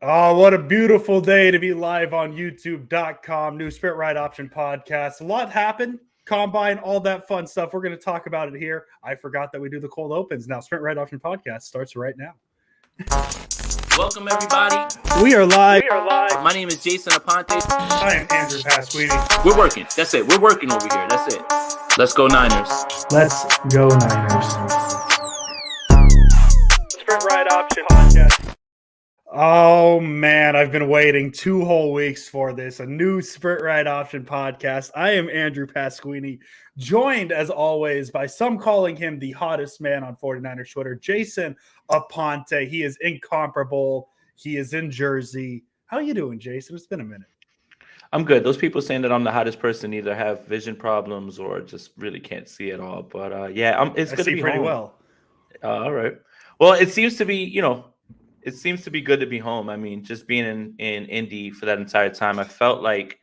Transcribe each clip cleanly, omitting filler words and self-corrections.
Oh, what a beautiful day to be live on YouTube.com. New Spirit Ride Option Podcast. A lot happened. Combine, all that fun stuff. We're going to talk about it here. I forgot that we do the cold opens now. Sprint Ride Option Podcast starts right now. Welcome, everybody. We are live. My name is Jason Aponte. I am Andrew Pasquini. We're working. That's it. We're working over here. That's it. Let's go Niners. Let's go Niners. Sprint Ride Option Podcast. Oh, man, I've been waiting 2 whole weeks for this. A new Sprint Ride Option Podcast. I am Andrew Pasquini, joined, as always, by some calling him the hottest man on 49ers Twitter, Jason Aponte. He is incomparable. He is in Jersey. How you doing, Jason? It's been a minute. I'm good. Those people saying that I'm the hottest person either have vision problems or just really can't see at all. But, it's going to be pretty home. well. All right. Well, it seems to be, it seems to be good to be home. I mean, just being in Indy for that entire time, I felt like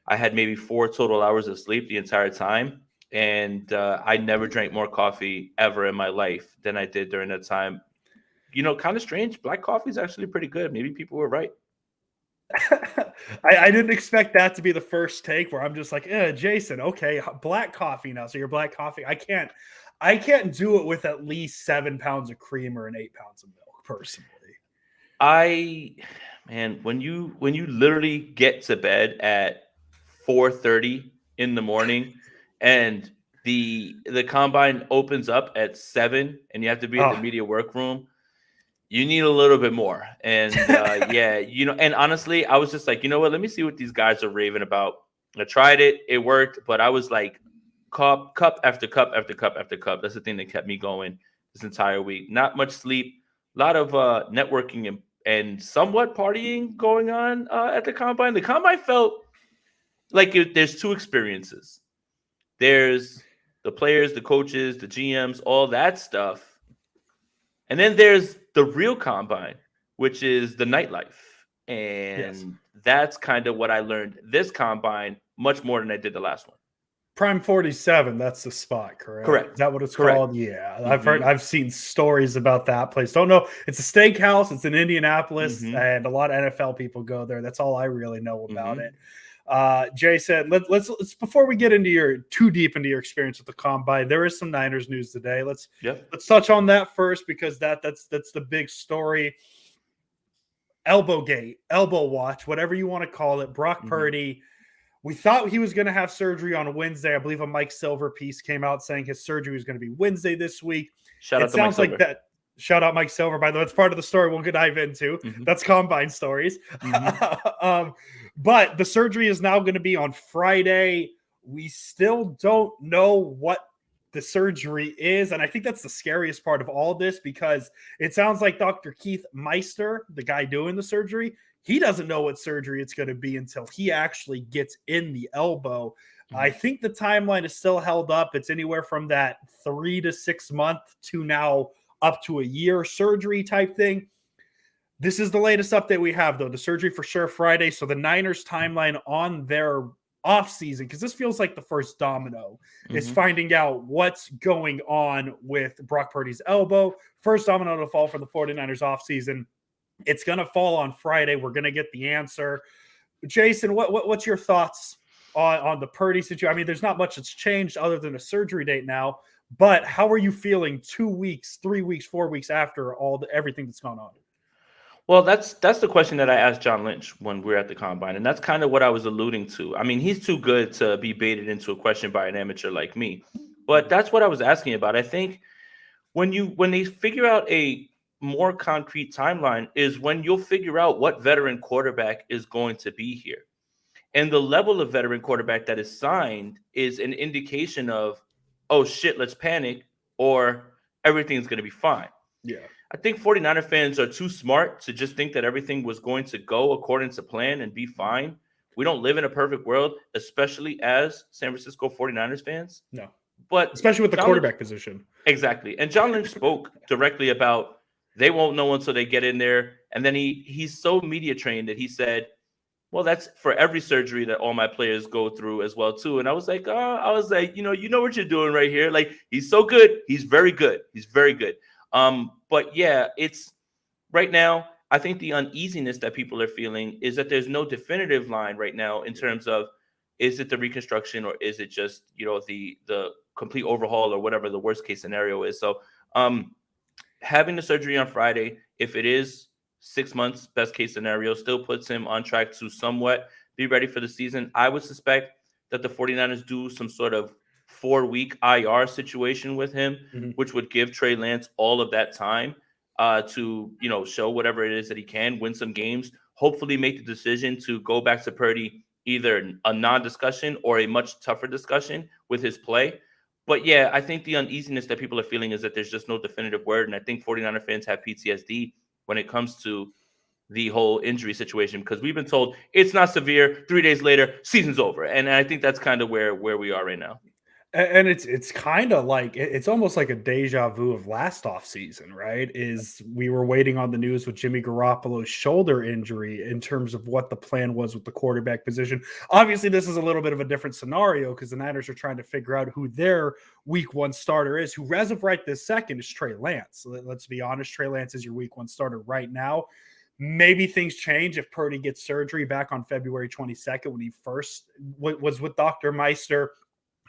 I had maybe 4 total hours of sleep the entire time. And I never drank more coffee ever in my life than I did during that time. Kind of strange. Black coffee is actually pretty good. Maybe people were right. I didn't expect that to be the first take where I'm just like, Jason, okay, black coffee now. So you're black coffee. I can't do it with at least 7 pounds of cream or 8 pounds of milk. Personally, when you literally get to bed at 4:30 in the morning and the combine opens up at 7 and you have to be at the media workroom, you need a little bit more. And and honestly, I was just like, you know what, let me see what these guys are raving about. I tried it, it worked, but I was like cup after cup after cup after cup. That's the thing that kept me going this entire week. Not much sleep. A lot of networking and somewhat partying going on at the combine. The combine felt like there's 2 experiences. There's the players, the coaches, the GMs, all that stuff. And then there's the real combine, which is the nightlife. And That's kind of what I learned this combine much more than I did the last one. Prime 47, that's the spot, correct? Correct. Is that what it's called? Yeah. Mm-hmm. I've seen stories about that place. Don't know. It's a steakhouse. It's in Indianapolis, and a lot of NFL people go there. That's all I really know about it. Jay said, let's before we get too deep into your experience with the combine, there is some Niners news today. Let's touch on that first because that's the big story. Elbow gate, elbow watch, whatever you want to call it. Brock Purdy. We thought he was going to have surgery on Wednesday. I believe a Mike Silver piece came out saying his surgery was going to be Wednesday this week. Shout out to Mike Silver. Shout out Mike Silver, by the way. That's part of the story we'll dive into. That's combine stories. But the surgery is now going to be on Friday. We still don't know what the surgery is. And I think that's the scariest part of all this because it sounds like Dr. Keith Meister, the guy doing the surgery, he doesn't know what surgery it's going to be until he actually gets in the elbow. I think the timeline is still held up. It's anywhere from that 3 to 6 month to now up to a year surgery type thing. This is the latest update we have, though. The surgery for sure Friday. So the Niners timeline on their offseason, because this feels like the first domino, is finding out what's going on with Brock Purdy's elbow. First domino to fall for the 49ers offseason. It's going to fall on Friday. We're going to get the answer. Jason, what's your thoughts on the Purdy situation? I mean, there's not much that's changed other than a surgery date now, but how are you feeling 2 weeks, 3 weeks, 4 weeks after everything that's gone on? Well, that's the question that I asked John Lynch when we were at the combine, and that's kind of what I was alluding to. I mean, he's too good to be baited into a question by an amateur like me, but that's what I was asking about. I think when they figure out a more concrete timeline is when you'll figure out what veteran quarterback is going to be here. And the level of veteran quarterback that is signed is an indication of, oh shit, let's panic, or everything's going to be fine. Yeah. I think 49er fans are too smart to just think that everything was going to go according to plan and be fine. We don't live in a perfect world, especially as San Francisco 49ers fans. No. But especially with the quarterback position. Exactly. And John Lynch spoke directly about they won't know until they get in there. And then he's so media trained that he said, well, that's for every surgery that all my players go through as well, too. And I was like, you know what you're doing right here. Like, he's so good. He's very good. He's very good. But yeah, it's right now, I think the uneasiness that people are feeling is that there's no definitive line right now in terms of, is it the reconstruction or is it just, the complete overhaul or whatever the worst case scenario is. So having the surgery on Friday, if it is 6 months, best case scenario, still puts him on track to somewhat be ready for the season. I would suspect that the 49ers do some sort of 4-week IR situation with him, which would give Trey Lance all of that time to, show whatever it is that he can, win some games, hopefully make the decision to go back to Purdy, either a non-discussion or a much tougher discussion with his play. But yeah, I think the uneasiness that people are feeling is that there's just no definitive word. And I think 49er fans have PTSD when it comes to the whole injury situation, because we've been told it's not severe. 3 days later, season's over. And I think that's kind of where we are right now. And it's kind of like it's almost like a deja vu of last offseason, right? Is we were waiting on the news with Jimmy Garoppolo's shoulder injury in terms of what the plan was with the quarterback position. Obviously, this is a little bit of a different scenario because the Niners are trying to figure out who their week one starter is, who as of right this second is Trey Lance. Let's be honest, Trey Lance is your week one starter right now. Maybe things change if Purdy gets surgery back on February 22nd when he first was with Dr. Meister.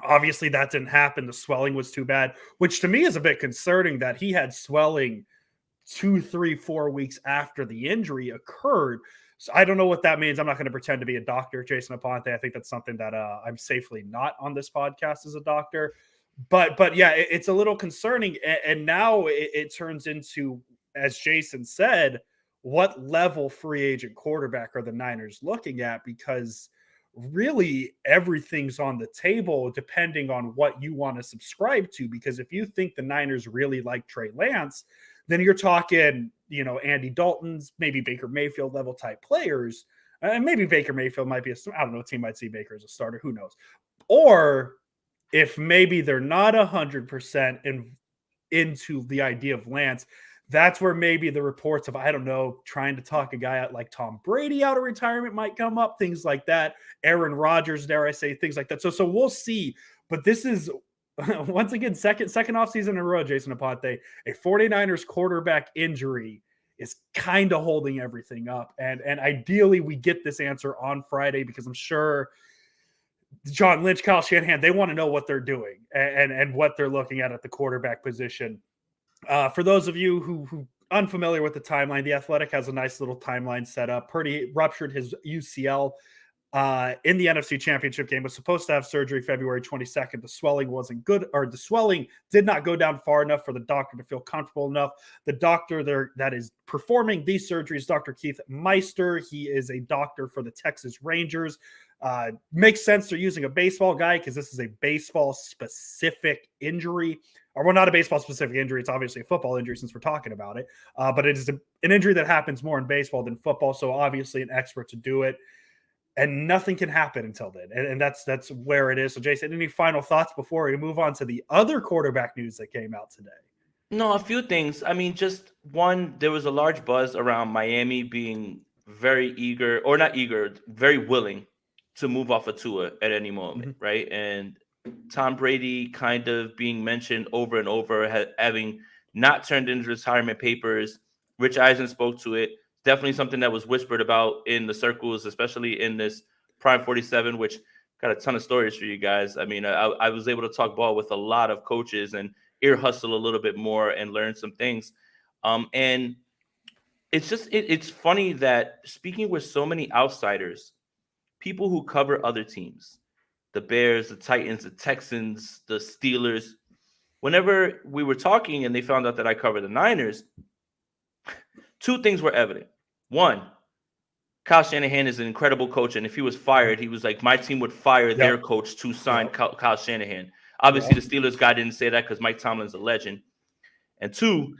Obviously, that didn't happen. The swelling was too bad, which to me is a bit concerning that he had swelling 2, 3, 4 weeks after the injury occurred. So I don't know what that means. I'm not going to pretend to be a doctor, Jason Aponte. I think that's something that I'm safely not on this podcast as a doctor. But yeah, it's a little concerning. And now it turns into, as Jason said, what level free agent quarterback are the Niners looking at? Because really everything's on the table depending on what you want to subscribe to. Because if you think the Niners really like Trey Lance, then you're talking, Andy Dalton's, maybe Baker Mayfield level type players. And maybe Baker Mayfield might be I don't know, a team might see Baker as a starter. Who knows? Or if maybe they're not 100% into the idea of Lance, that's where maybe the reports of, I don't know, trying to talk a guy out like Tom Brady out of retirement might come up, things like that. Aaron Rodgers, dare I say, things like that. So we'll see. But this is, once again, second offseason in a row, Jason Aponte, a 49ers quarterback injury is kind of holding everything up. And ideally, we get this answer on Friday because I'm sure John Lynch, Kyle Shanahan, they want to know what they're doing and what they're looking at the quarterback position. For those of you who unfamiliar with the timeline, The Athletic has a nice little timeline set up. Purdy ruptured his UCL in the NFC Championship game, was supposed to have surgery February 22nd. The swelling wasn't good, or the swelling did not go down far enough for the doctor to feel comfortable enough. The doctor there that is performing these surgeries, Dr. Keith Meister, he is a doctor for the Texas Rangers. Makes sense they're using a baseball guy because this is a baseball specific injury. Or well, not a baseball specific injury. It's obviously a football injury since we're talking about it. But it is an injury that happens more in baseball than football. So obviously an expert to do it. And nothing can happen until then. And that's where it is. So Jason, any final thoughts before we move on to the other quarterback news that came out today? No, a few things. I mean, just one, there was a large buzz around Miami being very eager, or not eager, very willing to move off of Tua at any moment, right? And Tom Brady kind of being mentioned over and over, having not turned in retirement papers. Rich Eisen spoke to it. Definitely something that was whispered about in the circles, especially in this Prime 47, which got a ton of stories for you guys. I mean, I was able to talk ball with a lot of coaches and ear hustle a little bit more and learn some things. And it's just, it's funny that speaking with so many outsiders, people who cover other teams, the Bears, the Titans, the Texans, the Steelers, whenever we were talking and they found out that I cover the Niners, two things were evident. One, Kyle Shanahan is an incredible coach, and if he was fired, he was like, my team would fire their coach to sign Kyle Shanahan. Obviously, the Steelers guy didn't say that because Mike Tomlin's a legend. And two,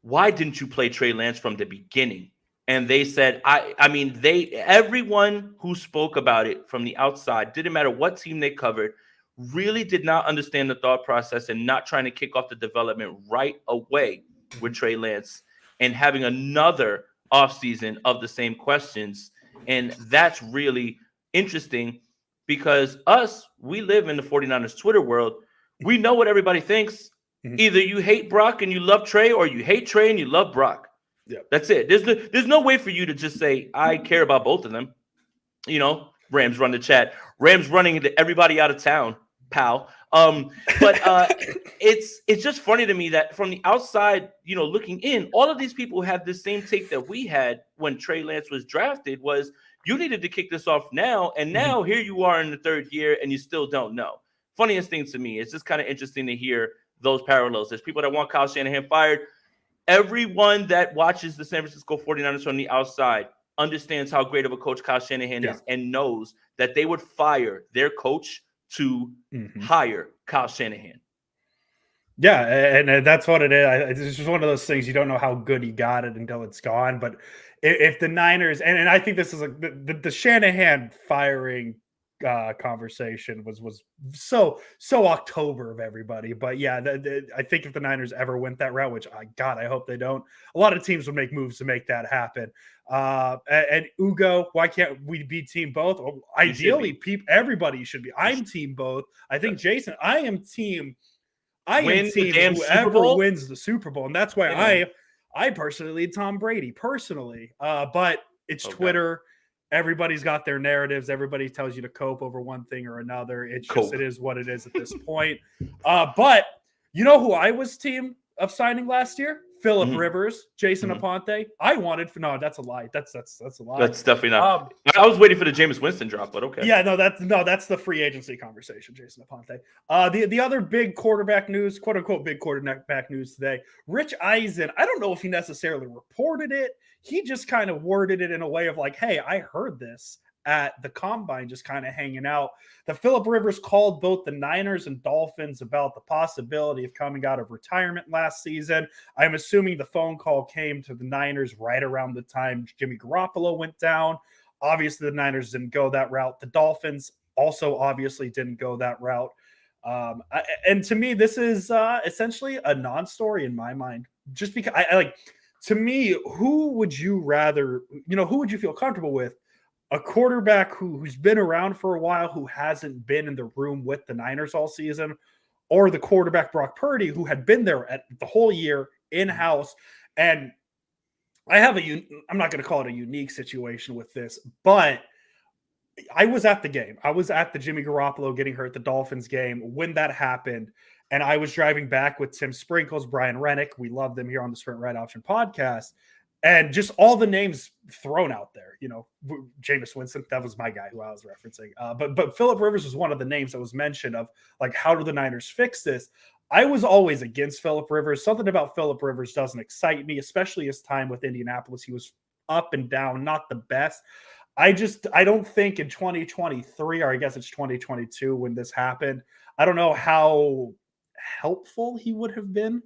why didn't you play Trey Lance from the beginning? And they said, everyone who spoke about it from the outside, didn't matter what team they covered, really did not understand the thought process and not trying to kick off the development right away with Trey Lance and having another offseason of the same questions. And that's really interesting because we live in the 49ers Twitter world. We know what everybody thinks. Either you hate Brock and you love Trey, or you hate Trey and you love Brock. Yep. That's it. There's no way for you to just say, I care about both of them. Rams run the chat. Rams running into everybody out of town, pal. But it's just funny to me that from the outside, looking in, all of these people have the same take that we had when Trey Lance was drafted. Was you needed to kick this off now, and now here you are in the third year, and you still don't know. Funniest thing to me, it's just kind of interesting to hear those parallels. There's people that want Kyle Shanahan fired. Everyone that watches the San Francisco 49ers from the outside understands how great of a coach Kyle Shanahan is and knows that they would fire their coach to hire Kyle Shanahan. Yeah, and that's what it is. It's just one of those things you don't know how good he got it until it's gone. But if the Niners, and I think this is the Shanahan firing conversation was so October of everybody. But yeah, I think if the Niners ever went that route, which I hope they don't, a lot of teams would make moves to make that happen. And Ugo, why can't we be team both? Well, ideally, everybody should be. I'm team both. I think Jason, I am team whoever wins the Super Bowl, and that's why I personally lead Tom Brady personally. But it's Twitter. Everybody's got their narratives. Everybody tells you to cope over one thing or another. It is what it is at this point. But you know who I was team of signing last year? Philip Rivers, Jason Aponte. I wanted for that's a lie. That's a lie. That's definitely not. I was waiting for the Jameis Winston drop, but okay. Yeah, that's the free agency conversation, Jason Aponte. The other big quarterback news, quote unquote big quarterback news today. Rich Eisen. I don't know if he necessarily reported it. He just kind of worded it in a way of like, hey, I heard this at the combine, just kind of hanging out. The Philip Rivers called both the Niners and Dolphins about the possibility of coming out of retirement last season. I'm assuming the phone call came to the Niners right around the time Jimmy Garoppolo went down. Obviously, the Niners didn't go that route. The Dolphins also obviously didn't go that route. And to me, this is essentially a non-story in my mind, just because to me, who would you rather, who would you feel comfortable with? A quarterback who's been around for a while, who hasn't been in the room with the Niners all season, or the quarterback Brock Purdy, who had been there at the whole year in-house. And I'm not going to call it a unique situation with this, but I was at the game. I was at the Jimmy Garoppolo getting hurt, the Dolphins game, when that happened. And I was driving back with Tim Sprinkles, Brian Rennick. We love them here on the Sprint Right Option podcast. And just all the names thrown out there, Jameis Winston, that was my guy who I was referencing. But Philip Rivers was one of the names that was mentioned of like, how do the Niners fix this? I was always against Philip Rivers. Something about Philip Rivers doesn't excite me, especially his time with Indianapolis. He was up and down, not the best. I don't think in 2023, or I guess it's 2022 when this happened, I don't know how helpful he would have been.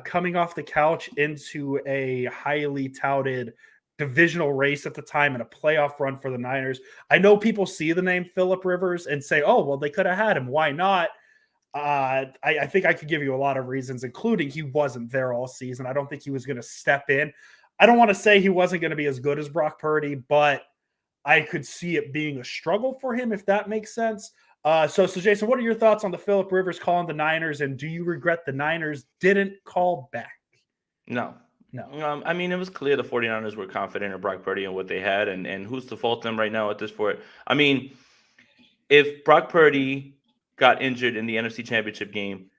Coming off the couch into a highly touted divisional race at the time and a playoff run for the Niners. I know people see the name Philip Rivers and say, oh, well, they could have had him. Why not? I think I could give you a lot of reasons, including he wasn't there all season. I don't think he was going to step in. I don't want to say he wasn't going to be as good as Brock Purdy, but I could see it being a struggle for him, if that makes sense. So Jason, what are your thoughts on the Philip Rivers calling the Niners, and do you regret the Niners didn't call back? No. I mean, it was clear the 49ers were confident in Brock Purdy and what they had, and who's to fault them right now at this point? I mean, if Brock Purdy got injured in the NFC Championship game,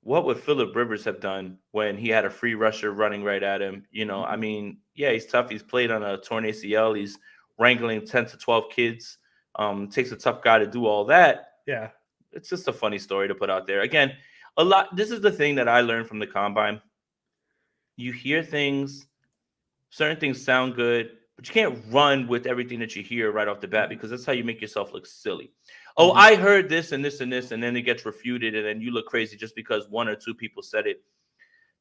what would Philip Rivers have done when he had a free rusher running right at him? I mean, yeah, he's tough. He's played on a torn ACL. He's wrangling 10 to 12 kids. Takes a tough guy to do all that. Yeah. It's just a funny story to put out there. Again, this is the thing that I learned from the combine. You hear things, certain things sound good, but you can't run with everything that you hear right off the bat, because that's how you make yourself look silly. Oh, I heard this and this and this, and then it gets refuted, and then you look crazy just because one or two people said it.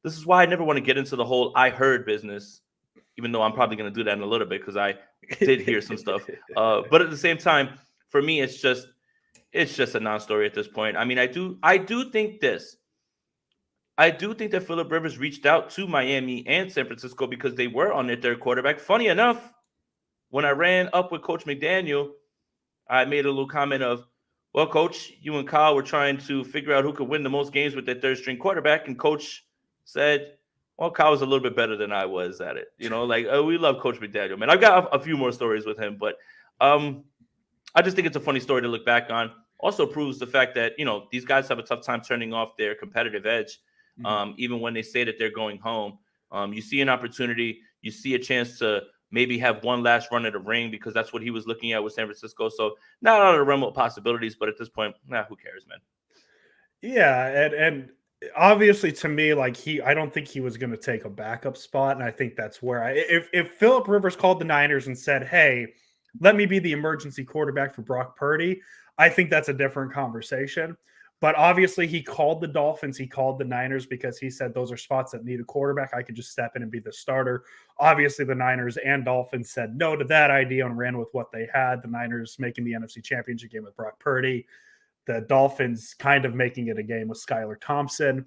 This is why I never want to get into the whole I heard business, even though I'm probably going to do that in a little bit because I did hear some stuff. But at the same time, for me, it's just a non-story at this point. I mean, I do think this. I do think that Philip Rivers reached out to Miami and San Francisco because they were on their third quarterback. Funny enough, when I ran up with Coach McDaniel, I made a little comment of, well, Coach, you and Kyle were trying to figure out who could win the most games with their third-string quarterback, and Coach said, Well, Kyle was a little bit better than I was at it. We love Coach McDaniel, man. I've got a few more stories with him, but I just think it's a funny story to look back on. Also proves the fact that, these guys have a tough time turning off their competitive edge, even when they say that they're going home. You see an opportunity, you see a chance to maybe have one last run at the ring, because that's what he was looking at with San Francisco. So not out of the realm of possibilities, but at this point, who cares, man? Yeah, and obviously to me, I don't think he was going to take a backup spot, and I think that's where if Philip Rivers called the Niners and said, "Hey, let me be the emergency quarterback for Brock Purdy," I think that's a different conversation. But obviously, he called the Dolphins, he called the Niners because he said those are spots that need a quarterback. I could just step in and be the starter. Obviously, the Niners and Dolphins said no to that idea and ran with what they had. The Niners making the NFC Championship game with Brock Purdy, the Dolphins kind of making it a game with Skylar Thompson.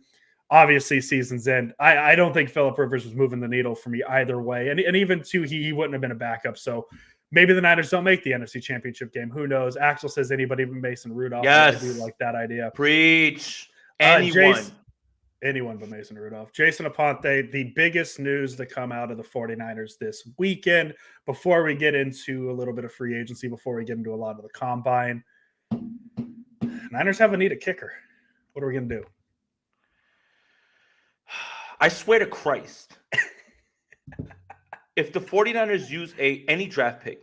Obviously, season's end. I don't think Philip Rivers was moving the needle for me either way. And even too, he wouldn't have been a backup. So maybe the Niners don't make the NFC Championship game. Who knows? Axel says anybody but Mason Rudolph. Yes. I do like that idea. Preach. Anyone. Anyone but Mason Rudolph. Jason Aponte, the biggest news to come out of the 49ers this weekend, before we get into a little bit of free agency, before we get into a lot of the combine, Niners have a need a kicker. What are we going to do? I swear to Christ, if the 49ers use any draft pick,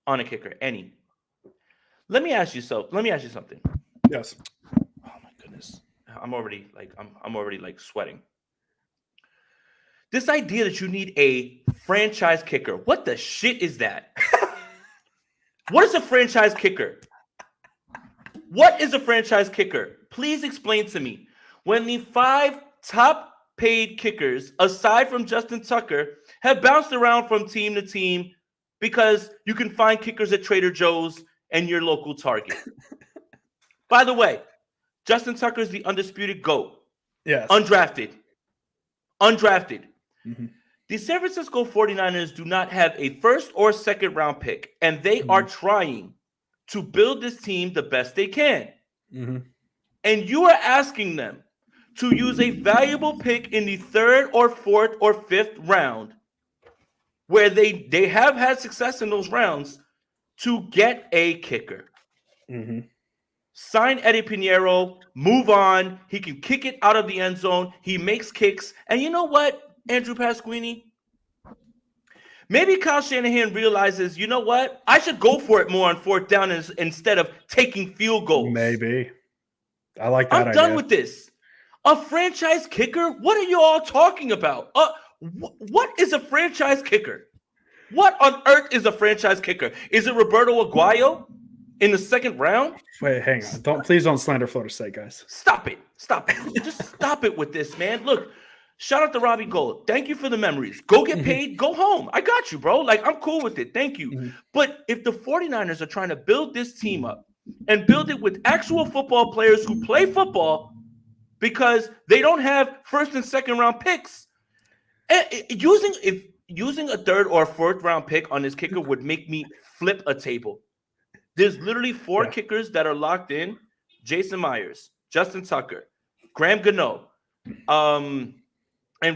on a kicker, let me ask you something. Yes. Oh my goodness. I'm already sweating. This idea that you need a franchise kicker, what the shit is that? What is a franchise kicker? What is a franchise kicker? Please explain to me. When the 5 top paid kickers, aside from Justin Tucker, have bounced around from team to team because you can find kickers at Trader Joe's and your local Target. By the way, Justin Tucker is the undisputed GOAT. Yes. Undrafted. Mm-hmm. The San Francisco 49ers do not have a first or second round pick, and they are trying to build this team the best they can. Mm-hmm. And you are asking them to use a valuable pick in the 3rd or 4th or 5th round, where they have had success in those rounds, to get a kicker. Mm-hmm. Sign Eddie Pinheiro, move on. He can kick it out of the end zone. He makes kicks. And you know what, Andrew Pasquini? Maybe Kyle Shanahan realizes, you know what? I should go for it more on 4th down instead of taking field goals. Maybe. I like that idea. I'm done with this. A franchise kicker? What are you all talking about? What is a franchise kicker? What on earth is a franchise kicker? Is it Roberto Aguayo in the 2nd round? Wait, hang on. Please don't slander Florida State, guys. Stop it. Just stop it with this, man. Look, shout out to Robbie Gold. Thank you for the memories. Go get paid. Go home. I got you, bro. I'm cool with it. Thank you. Mm-hmm. But if the 49ers are trying to build this team up and build it with actual football players who play football, because they don't have 1st and 2nd round picks, using a 3rd or 4th round pick on this kicker would make me flip a table. There's literally 4 kickers that are locked in: Jason Myers, Justin Tucker, Graham Gano, and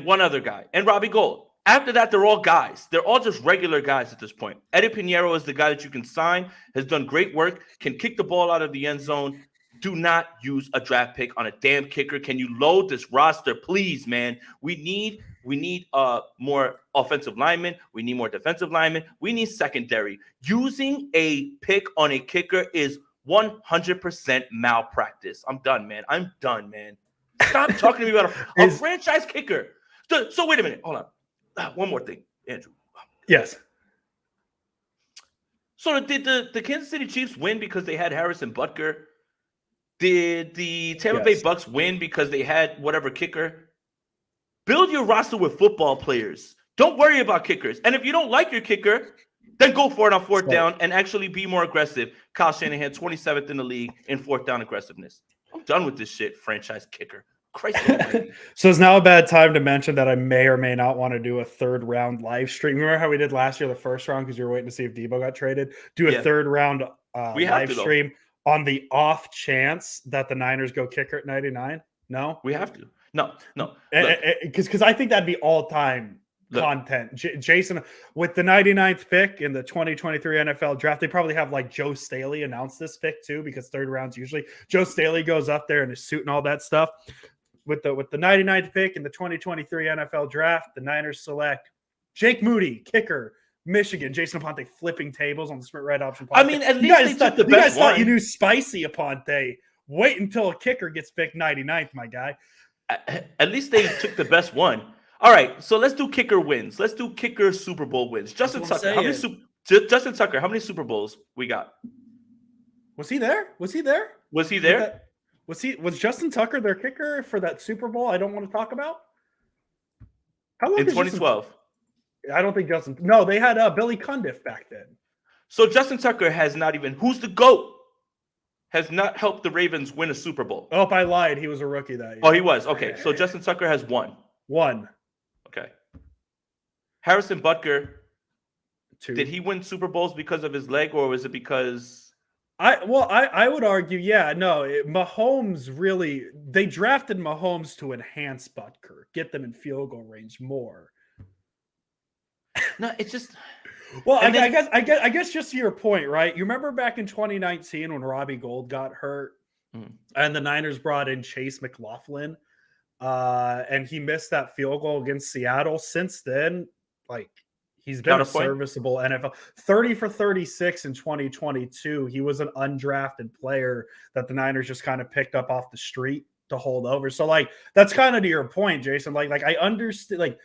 one other guy, and Robbie Gold. After that, they're all guys. They're all just regular guys at this point. Eddie Pinheiro is the guy that you can sign, has done great work, can kick the ball out of the end zone. Do not use a draft pick on a damn kicker. Can you load this roster, please, man? We need more offensive linemen. We need more defensive linemen. We need secondary. Using a pick on a kicker is 100% malpractice. I'm done, man. Stop talking to me about a franchise kicker. So wait a minute. Hold on. One more thing, Andrew. Yes. So did the Kansas City Chiefs win because they had Harrison Butker? Did the Tampa Bay Bucks win because they had whatever kicker? Build your roster with football players. Don't worry about kickers. And if you don't like your kicker, then go for it on 4th down and actually be more aggressive. Kyle Shanahan, 27th in the league in 4th down aggressiveness. I'm done with this shit, franchise kicker. Christ almighty. So it's now a bad time to mention that I may or may not want to do a 3rd round live stream. Remember how we did last year, the 1st round, because you were waiting to see if Debo got traded? Do a 3rd round live stream on the off chance that the Niners go kicker at 99? No? We have to. No. Because I think that'd be all-time content. Jason, with the 99th pick in the 2023 NFL draft, they probably have like Joe Staley announce this pick too, because third rounds usually Joe Staley goes up there in his suit and all that stuff. With the 99th pick in the 2023 NFL draft, the Niners select Jake Moody, kicker, Michigan. Jason Aponte flipping tables on the Sprint Red Option podcast. I mean, at least they took the best one. You guys thought you knew Spicy Aponte. Wait until a kicker gets picked 99th, my guy. At least they took the best one. All right, so let's do kicker wins. Let's do kicker Super Bowl wins. Justin Tucker, how many Super Bowls we got? Was he there? Was Justin Tucker their kicker for that Super Bowl I don't want to talk about? How long in 2012? I don't think Justin. No, they had Billy Cundiff back then. So Justin Tucker has not even. Who's the GOAT? Has not helped the Ravens win a Super Bowl. Oh, I lied. He was a rookie that year. Oh, he was. Okay, so Justin Tucker has one. Okay. Harrison Butker. 2. Did he win Super Bowls because of his leg, or was it because? I would argue, Mahomes really. They drafted Mahomes to enhance Butker, get them in field goal range more. No, it's just. Well, I guess just to your point, right? You remember back in 2019 when Robbie Gould got hurt, and the Niners brought in Chase McLaughlin, and he missed that field goal against Seattle. Since then, like he's been a serviceable NFL 30 for 36 in 2022. He was an undrafted player that the Niners just kind of picked up off the street to hold over. So, like that's kind of to your point, Jason. Like I understand,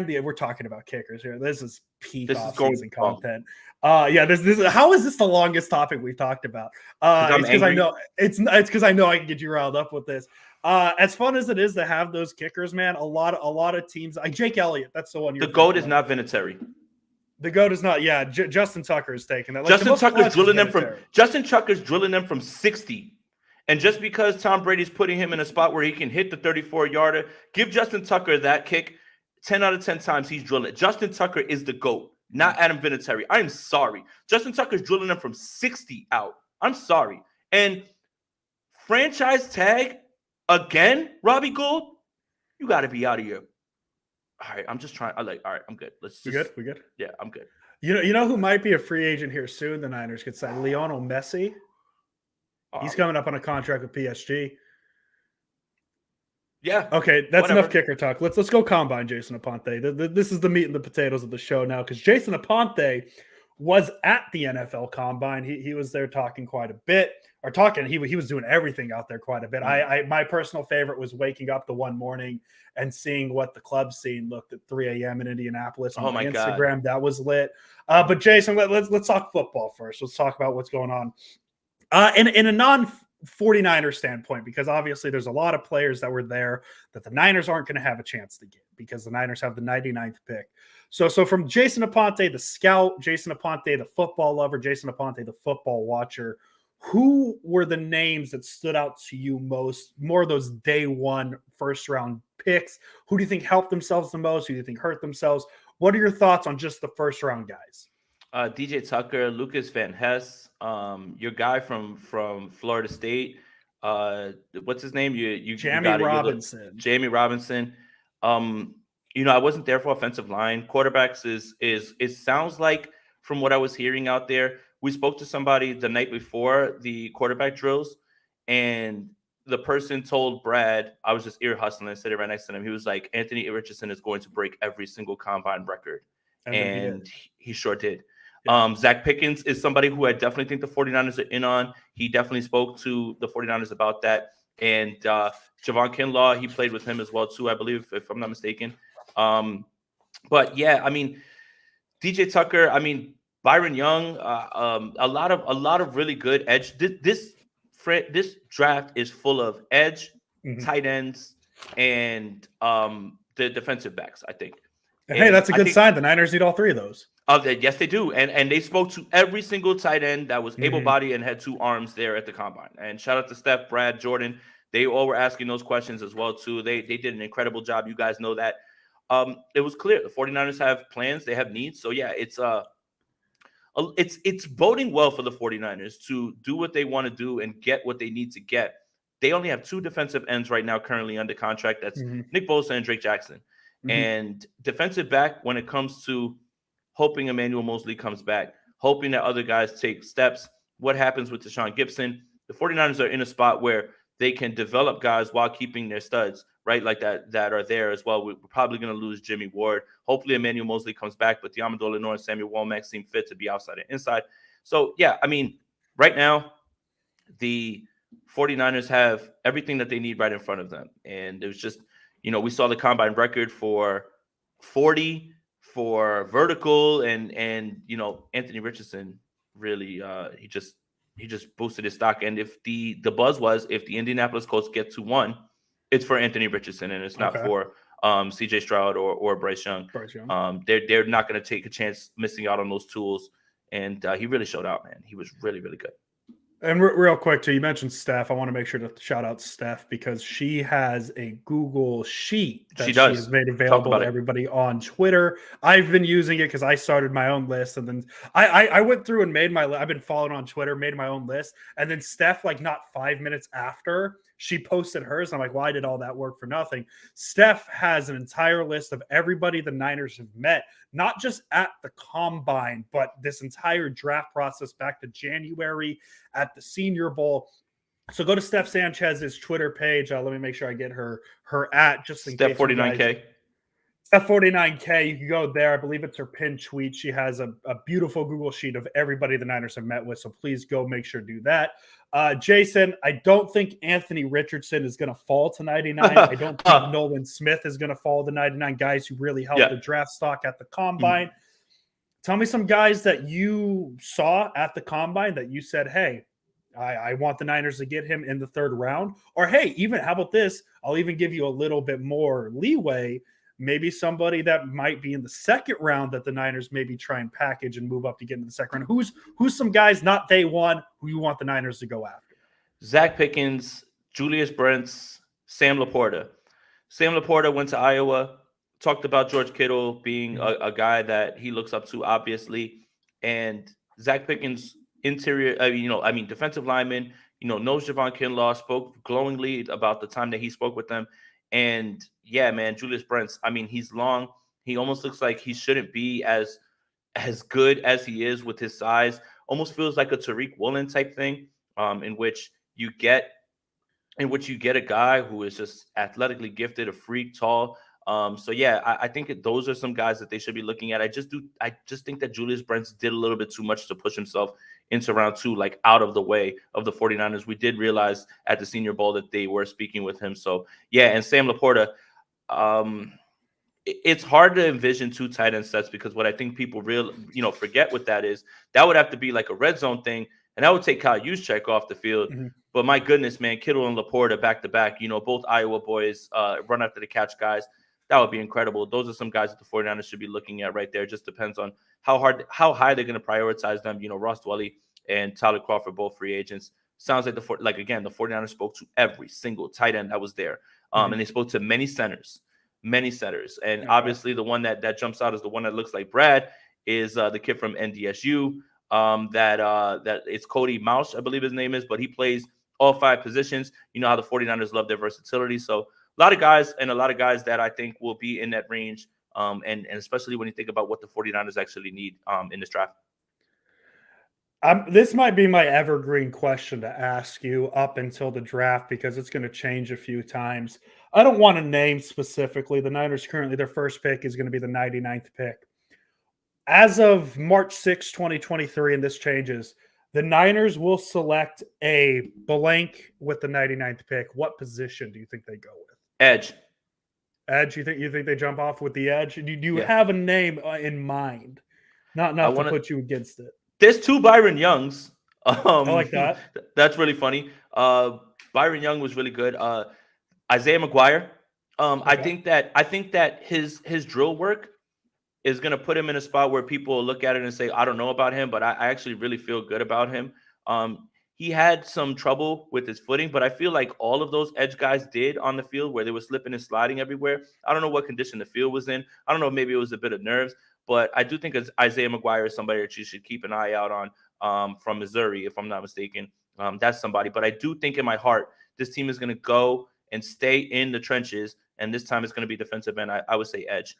we're talking about kickers here. This is peak off-season content. This is how is this the longest topic we've talked about? It's because I know it's because I know I can get you riled up with this. As fun as it is to have those kickers, man, a lot of teams like Jake Elliott, that's the one. The GOAT is not Vinatieri. The GOAT is not. Yeah, Justin Tucker is taking that. Like, Justin Tucker's drilling them from 60. And just because Tom Brady's putting him in a spot where he can hit the 34-yarder, give Justin Tucker that kick 10 out of 10 times he's drilling it. Justin Tucker is the GOAT, not Adam Vinatieri. I'm sorry. Justin Tucker's drilling them from 60 out. I'm sorry. And franchise tag again, Robbie Gould, you got to be out of here. All right, I'm just trying. All right, I'm good. We good? Yeah, I'm good. You know who might be a free agent here soon? The Niners could sign Lionel Messi. He's coming up on a contract with PSG. Yeah. Okay, that's enough kicker talk. Let's go combine Jason Aponte. This is the meat and the potatoes of the show now, because Jason Aponte was at the NFL Combine. He was there talking quite a bit. He was doing everything out there quite a bit. My personal favorite was waking up the one morning and seeing what the club scene looked at 3 a.m. in Indianapolis on my Instagram. God. That was lit. But Jason, let's talk football first. Let's talk about what's going on. In a non-49er standpoint, because obviously there's a lot of players that were there that the Niners aren't going to have a chance to get because the Niners have the 99th pick. So from Jason Aponte, the scout, Jason Aponte, the football lover, Jason Aponte, the football watcher, who were the names that stood out to you most, more of those day one first round picks? Who do you think helped themselves the most? Who do you think hurt themselves? What are your thoughts on just the first round guys? DJ Tucker, Lucas Van Hess, your guy from Florida State. What's his name? Jamie Robinson. Jamie Robinson. I wasn't there for offensive line. Quarterbacks is it sounds like from what I was hearing out there. We spoke to somebody the night before the quarterback drills, and the person told Brad, I was just ear hustling, sitting right next to him. He was like, Anthony Richardson is going to break every single combine record. And he sure did. Yeah. Zach Pickens is somebody who I definitely think the 49ers are in on. He definitely spoke to the 49ers about that. And Javon Kinlaw, he played with him as well, too, I believe, if I'm not mistaken. But yeah, I mean, DJ Tucker, I mean, Byron Young, a lot of really good edge. This draft is full of edge, tight ends, and the defensive backs, I think. Hey, that's a good sign. The Niners need all three of those. Yes, they do. And they spoke to every single tight end that was able-bodied and had two arms there at the Combine. And shout out to Steph, Brad, Jordan. They all were asking those questions as well, too. They did an incredible job. You guys know that. It was clear. The 49ers have plans. They have needs. So, yeah, it's boding well for the 49ers to do what they want to do and get what they need to get. they only have 2 defensive ends right now currently under contract. That's Nick Bosa and Drake Jackson. And defensive back, when it comes to hoping Emmanuel Mosley comes back, hoping that other guys take steps, what happens with Deshaun Gibson? The 49ers are in a spot where they can develop guys while keeping their studs, right? Like that are there as well. We're probably going to lose Jimmy Ward. Hopefully Emmanuel Mosley comes back, but Diamondole Lenore and Samuel Womack seem fit to be outside and inside. So, yeah, I mean, right now, the 49ers have everything that they need right in front of them. And it was just, we saw the combine record for 40 for vertical and Anthony Richardson really he just boosted his stock. And if the buzz was, if the Indianapolis Colts get to 1, it's for Anthony Richardson and it's not for CJ Stroud or Bryce Young. They're not going to take a chance missing out on those tools. And he really showed out, man. He was really, really good. And real quick, too, you mentioned Steph. I want to make sure to shout out Steph because she has a Google sheet that she has made available to everybody on Twitter. I've been using it because I started my own list. And then I went through and made my list. I've been following on Twitter, made my own list. And then Steph, like not 5 minutes after, she posted hers. I'm like, well, I did all that work for nothing. Steph has an entire list of everybody the Niners have met, not just at the combine, but this entire draft process back to January at the Senior Bowl. So go to Steph Sanchez's Twitter page. Let me make sure I get her at just in Steph case. 49K. Steph 49K. You can go there. I believe it's her pinned tweet. She has a beautiful Google sheet of everybody the Niners have met with. So please go make sure to do that. Jason, I don't think Anthony Richardson is going to fall to 99. I don't think Nolan Smith is going to fall to 99. Guys who really helped the draft stock at the combine. Tell me some guys that you saw at the combine that you said, hey, I want the Niners to get him in the 3rd round. Or, hey, even how about this? I'll even give you a little bit more leeway. Maybe somebody that might be in the 2nd round that the Niners maybe try and package and move up to get into the 2nd round. Who's some guys, not day one, who you want the Niners to go after? Zach Pickens, Julius Brents, Sam Laporta. Sam Laporta went to Iowa. Talked about George Kittle being a guy that he looks up to, obviously. And Zach Pickens, defensive lineman, knows Javon Kinlaw, spoke glowingly about the time that he spoke with them. And, yeah, man, Julius Brents, he's long. He almost looks like he shouldn't be as good as he is with his size. Almost feels like a Tariq Woolen type thing, in which you get a guy who is just athletically gifted, a freak, tall. So yeah, I think those are some guys that they should be looking at. I just think that Julius Brents did a little bit too much to push himself into round 2, like out of the way of the 49ers. We did realize at the Senior Bowl that they were speaking with him. So yeah, and Sam Laporta, it's hard to envision 2 tight end sets because what I think people forget with that is that would have to be like a red zone thing, and that would take Kyle Juszczyk off the field. But my goodness, man, Kittle and Laporta back to back, both Iowa boys, run after the catch guys. That would be incredible. Those are some guys that the 49ers should be looking at right there. It just depends on how high they're going to prioritize them. Ross Dwelley and Tyler Crawford, both free agents. Sounds like the 49ers spoke to every single tight end that was there. And they spoke to many centers. And obviously the one that jumps out is the one that looks like Brad is the kid from NDSU. That it's Cody Mausch, I believe his name is, but he plays all 5 positions. You know how the 49ers love their versatility. So a lot of guys that I think will be in that range. And especially when you think about what the 49ers actually need in this draft. This might be my evergreen question to ask you up until the draft because it's going to change a few times. I don't want to name specifically. The Niners currently, their first pick is going to be the 99th pick. As of March 6, 2023, and this changes, the Niners will select a blank with the 99th pick. What position do you think they go with? Edge. You think they jump off with the edge? Do you have a name in mind? Not enough to put you against it. There's 2 Byron Youngs. I like that. That's really funny. Byron Young was really good. Isaiah McGuire. Okay. I think that his drill work is going to put him in a spot where people will look at it and say, I don't know about him, but I actually really feel good about him. He had some trouble with his footing, but I feel like all of those edge guys did on the field where they were slipping and sliding everywhere. I don't know what condition the field was in. I don't know, maybe it was a bit of nerves, but I do think Isaiah McGuire is somebody that you should keep an eye out on from Missouri, if I'm not mistaken. That's somebody. But I do think in my heart this team is going to go and stay in the trenches, and this time it's going to be defensive end. I would say edge.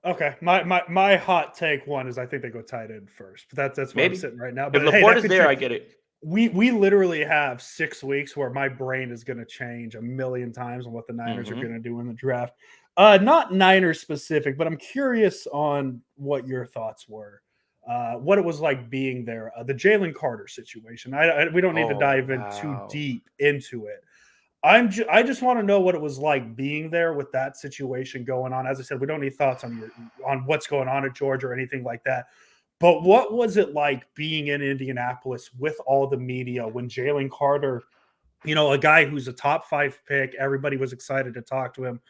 Okay, my hot take one is I think they go tight end first, but that's where I'm Maybe sitting right now. if But hey, Laporte that is could there, change. I get it. We literally have 6 weeks where my brain is going to change a million times on what the Niners are going to do in the draft. Not Niners specific, but I'm curious on what your thoughts were. What it was like being there. The Jalen Carter situation. We don't need to dive in too deep into it. I just want to know what it was like being there with that situation going on. As I said, we don't need thoughts on what's going on at Georgia or anything like that. But what was it like being in Indianapolis with all the media when Jalen Carter, a guy who's a top 5 pick, everybody was excited to talk to him.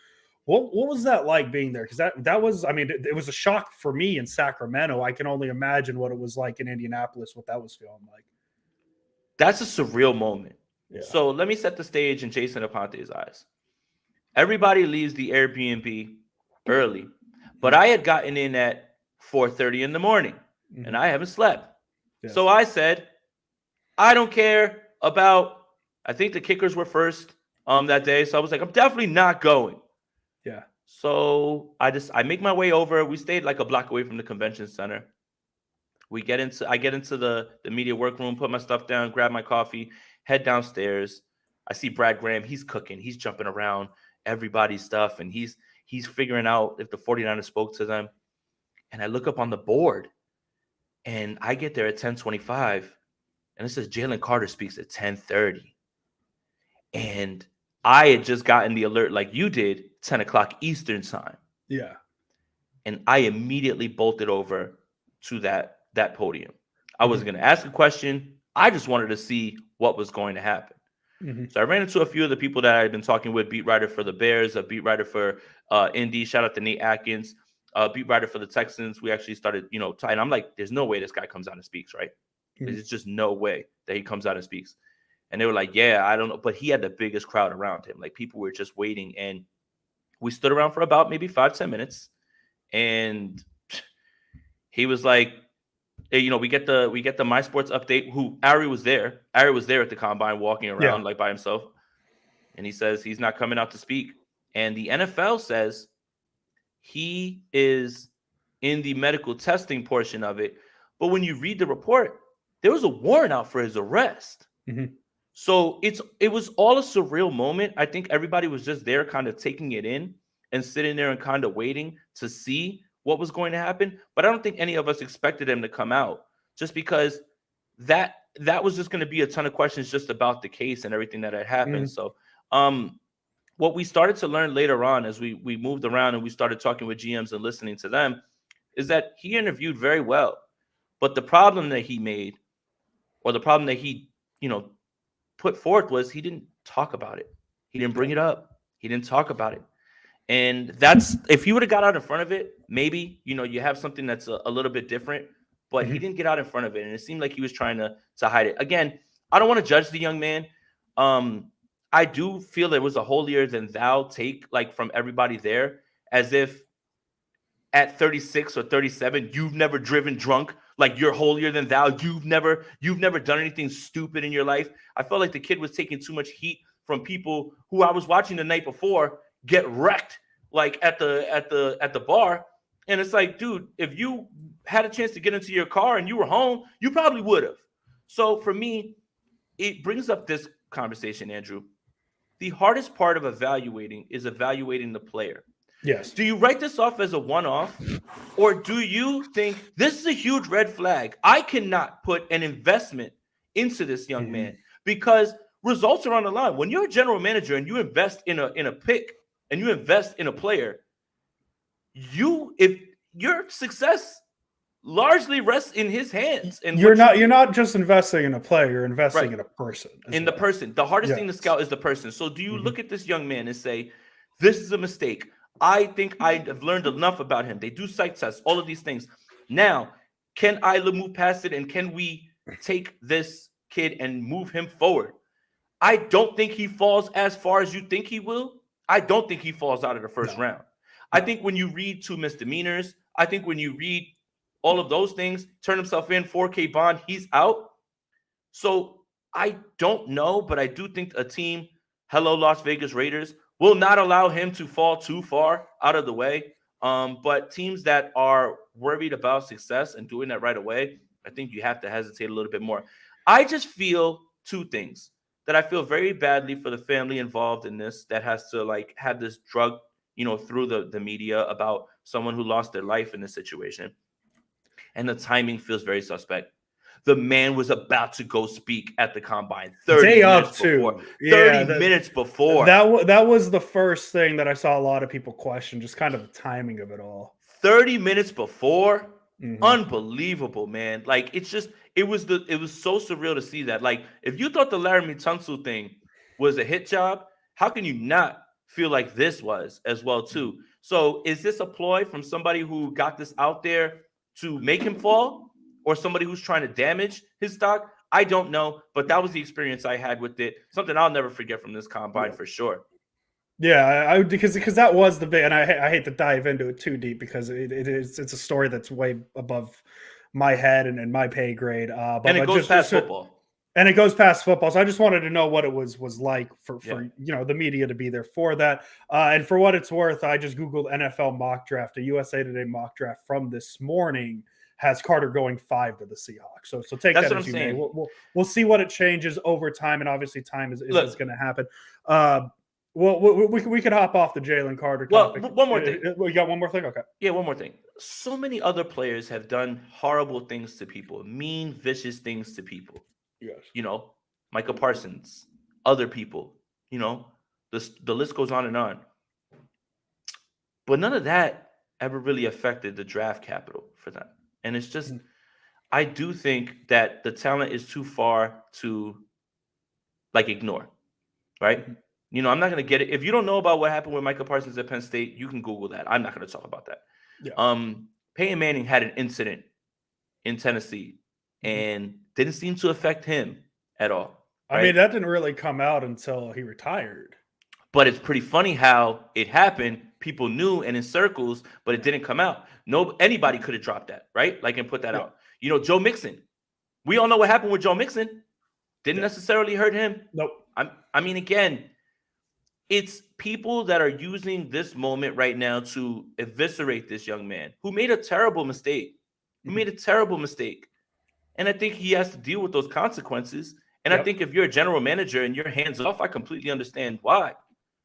What was that like being there? Because that was, I mean, it was a shock for me in Sacramento. I can only imagine what it was like in Indianapolis, what that was feeling like. That's a surreal moment. Yeah. So let me set the stage in Jason Aponte's eyes. Everybody leaves the Airbnb early, but I had gotten in at 4:30 in the morning, and I haven't slept. Yes. So I said, I don't care about, I think the kickers were first that day. So I was like, I'm definitely not going. Yeah. So I make my way over. We stayed like a block away from the convention center. I get into the media workroom, put my stuff down, grab my coffee, head downstairs. I see Brad Graham. He's cooking. He's jumping around everybody's stuff, and he's figuring out if the 49ers spoke to them. And I look up on the board, and I get there at 10:25, and it says Jalen Carter speaks at 10:30. And I had just gotten the alert like you did, 10 o'clock Eastern time. Yeah. And I immediately bolted over to that podium. I wasn't going to ask a question. I just wanted to see what was going to happen. So I ran into a few of the people that I had been talking with, beat writer for the Bears, a beat writer for Indy, shout out to Nate Atkins, beat writer for the Texans. We actually started, and I'm like, there's no way this guy comes out and speaks, right? There's just no way that he comes out and speaks. And they were like, yeah, I don't know. But he had the biggest crowd around him. Like, people were just waiting. And we stood around for about maybe 5-10 minutes. And he was like, hey, we get the My Sports update. Who Ari was there. Ari was there at the combine walking around like by himself. And he says he's not coming out to speak. And the NFL says he is in the medical testing portion of it. But when you read the report, there was a warrant out for his arrest. So it was all a surreal moment. I think everybody was just there kind of taking it in and sitting there and kind of waiting to see what was going to happen. But I don't think any of us expected him to come out, just because that was just going to be a ton of questions just about the case and everything that had happened. So what we started to learn later on as we moved around and we started talking with GMs and listening to them is that he interviewed very well. But the problem that he made, or the problem that he, put forth, was he didn't talk about it. He didn't bring it up. He didn't talk about it. And that's, if he would have got out in front of it, maybe, you have something that's a little bit different, but he didn't get out in front of it. And it seemed like he was trying to hide it. Again, I don't want to judge the young man. I do feel there was a holier than thou take, like, from everybody there, as if at 36 or 37, you've never driven drunk. Like, you're holier than thou. You've never done anything stupid in your life. I felt like the kid was taking too much heat from people who I was watching the night before get wrecked, like at the bar. And it's like, dude, if you had a chance to get into your car and you were home, you probably would have. So for me, it brings up this conversation, Andrew. The hardest part of evaluating is evaluating the player. Yes. Do you write this off as a one-off, or do you think this is a huge red flag? I cannot put an investment into this young man because results are on the line. When you're a general manager and you invest in a pick and you invest in a player, if your success largely rests in his hands. And you're not just investing in a player, you're investing in a person. The person. The hardest thing to scout is the person. So do you look at this young man and say, this is a mistake? I think I have learned enough about him. They do psych tests, all of these things. Now, can I move past it, and can we take this kid and move him forward? I don't think he falls as far as you think he will. I don't think he falls out of the first round. I think when you read 2 misdemeanors, I think when you read all of those things, turn himself in, 4K bond, he's out. So I don't know, but I do think a team hello, Las Vegas Raiders, will not allow him to fall too far out of the way. But teams that are worried about success and doing that right away, I think you have to hesitate a little bit more. I just feel two things that I feel very badly for the family involved in this that has to like have this drug, through the media about someone who lost their life in this situation. And the timing feels very suspect. The man was about to go speak at the combine 30 Day minutes of before. too. 30 Yeah, minutes before. that was the first thing that I saw a lot of people question, just kind of the timing of it all. 30 minutes before. Mm-hmm. Unbelievable, man. Like it was so surreal to see that. Like if you thought the Laramie Tunsil thing was a hit job, how can you not feel like this was as well too? So is this a ploy from somebody who got this out there to make him fall, or somebody who's trying to damage his stock? I don't know, but that was the experience I had with it. Something I'll never forget from this combine for sure. Yeah, I because that was the big, and I hate to dive into it too deep because it's a story that's way above my head and my pay grade. And it But goes past football. and it goes past football. So I just wanted to know what it was like for Yeah. the media to be there for that. And for what it's worth, I just googled NFL mock draft. A USA Today mock draft from this morning has Carter going 5 to the Seahawks. So take That's that what as I'm you saying. may. We'll see what it changes over time, and obviously time is going to happen. Well, we could hop off the Jalen Carter topic. Well, one more thing. We got one more thing? Okay. Yeah, one more thing. So many other players have done horrible things to people, mean, vicious things to people. Yes. Micah Parsons, other people, the list goes on and on. But none of that ever really affected the draft capital for them. And it's just, I do think that the talent is too far to ignore, right? I'm not going to get it. If you don't know about what happened with Micah Parsons at Penn State, you can Google that. I'm not going to talk about that. Yeah. Peyton Manning had an incident in Tennessee and didn't seem to affect him at all. Right? I mean, that didn't really come out until he retired. But it's pretty funny how it happened. People knew and in circles, but it didn't come out. Anybody could have dropped that, right? And put that out. Joe Mixon. We all know what happened with Joe Mixon. Didn't necessarily hurt him. Nope. I mean, again, it's people that are using this moment right now to eviscerate this young man who made a terrible mistake. And I think he has to deal with those consequences. And I think if you're a general manager and you're hands off, I completely understand why.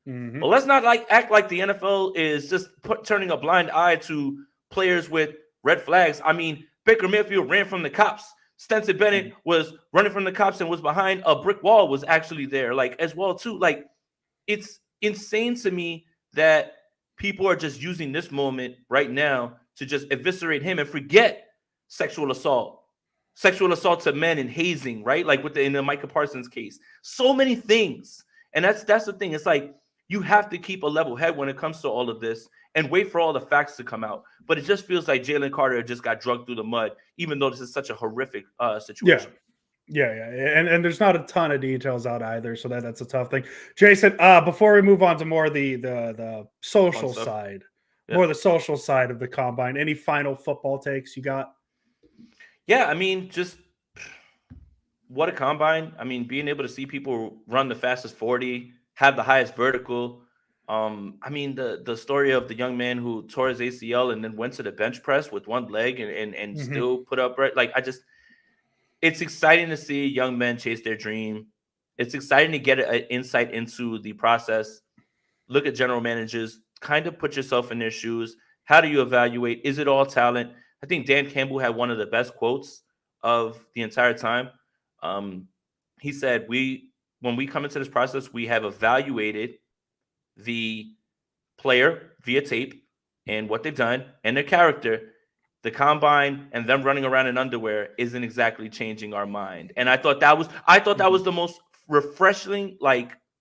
But let's not act like the NFL is just turning a blind eye to players with red flags. I mean, Baker Mayfield ran from the cops. Stetson Bennett was running from the cops and was behind a brick wall, was actually there, as well too. It's insane to me that people are just using this moment right now to just eviscerate him and forget sexual assault to men and hazing, right? In the Micah Parsons case, so many things. And that's the thing. It's you have to keep a level head when it comes to all of this and wait for all the facts to come out. But it just feels like Jalen Carter just got drugged through the mud, even though this is such a horrific situation. Yeah. And there's not a ton of details out either, so that's a tough thing. Jason, before we move on to more the social side, more the social side of the combine, any final football takes you got? Yeah, I mean, just what a combine. I mean, being able to see people run the fastest 40, have the highest vertical. I mean, the story of the young man who tore his ACL and then went to the bench press with one leg and still put up, right? It's exciting to see young men chase their dream. It's exciting to get an insight into the process. Look at general managers, kind of put yourself in their shoes. How do you evaluate? Is it all talent? I think Dan Campbell had one of the best quotes of the entire time. He said, when we come into this process, we have evaluated the player via tape and what they've done and their character. The combine and them running around in underwear isn't exactly changing our mind. And I thought that was the most refreshing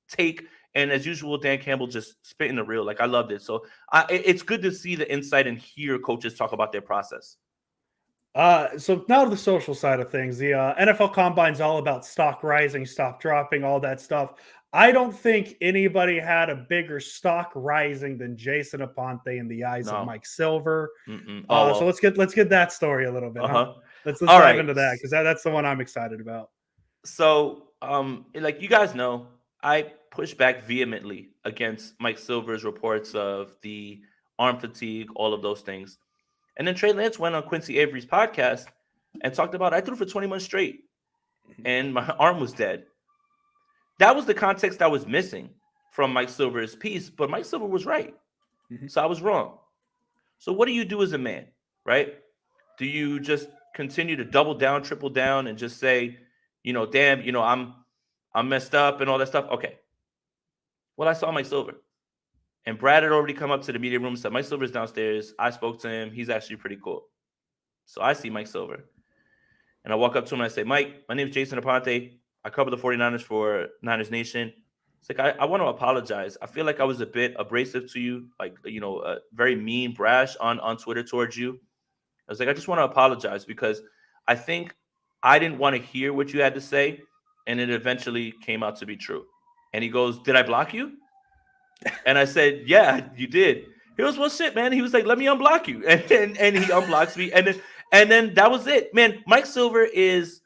take. And as usual, Dan Campbell just spitting the real. I loved it. So it's good to see the insight and hear coaches talk about their process. So now to the social side of things, the NFL Combine is all about stock rising, stock dropping, all that stuff. I don't think anybody had a bigger stock rising than Jason Aponte in the eyes of Mike Silver. So let's get that story a little bit. Let's dive into that because that's the one I'm excited about. So, you guys know, I pushed back vehemently against Mike Silver's reports of the arm fatigue, all of those things. And then Trey Lance went on Quincy Avery's podcast and talked about I threw for 20 months straight and my arm was dead. That was the context I was missing from Mike Silver's piece, but Mike Silver was right. So I was wrong. So what do you do as a man, right? Do you just continue to double down, triple down, and just say, damn, I'm messed up and all that stuff? Okay. Well, I saw Mike Silver. And Brad had already come up to the media room and said, Mike Silver's downstairs. I spoke to him. He's actually pretty cool. So I see Mike Silver. And I walk up to him and I say, Mike, my name is Jason Aponte. I cover the 49ers for Niners Nation. It's like, I want to apologize. I feel like I was a bit abrasive to you, like, very mean, brash on Twitter towards you. I was like, I just want to apologize because I think I didn't want to hear what you had to say. And it eventually came out to be true. And he goes, did I block you? And I said, yeah, you did. He goes, well, shit, man. He was like, let me unblock you. And he unblocks me. And then that was it, man. Mike Silver is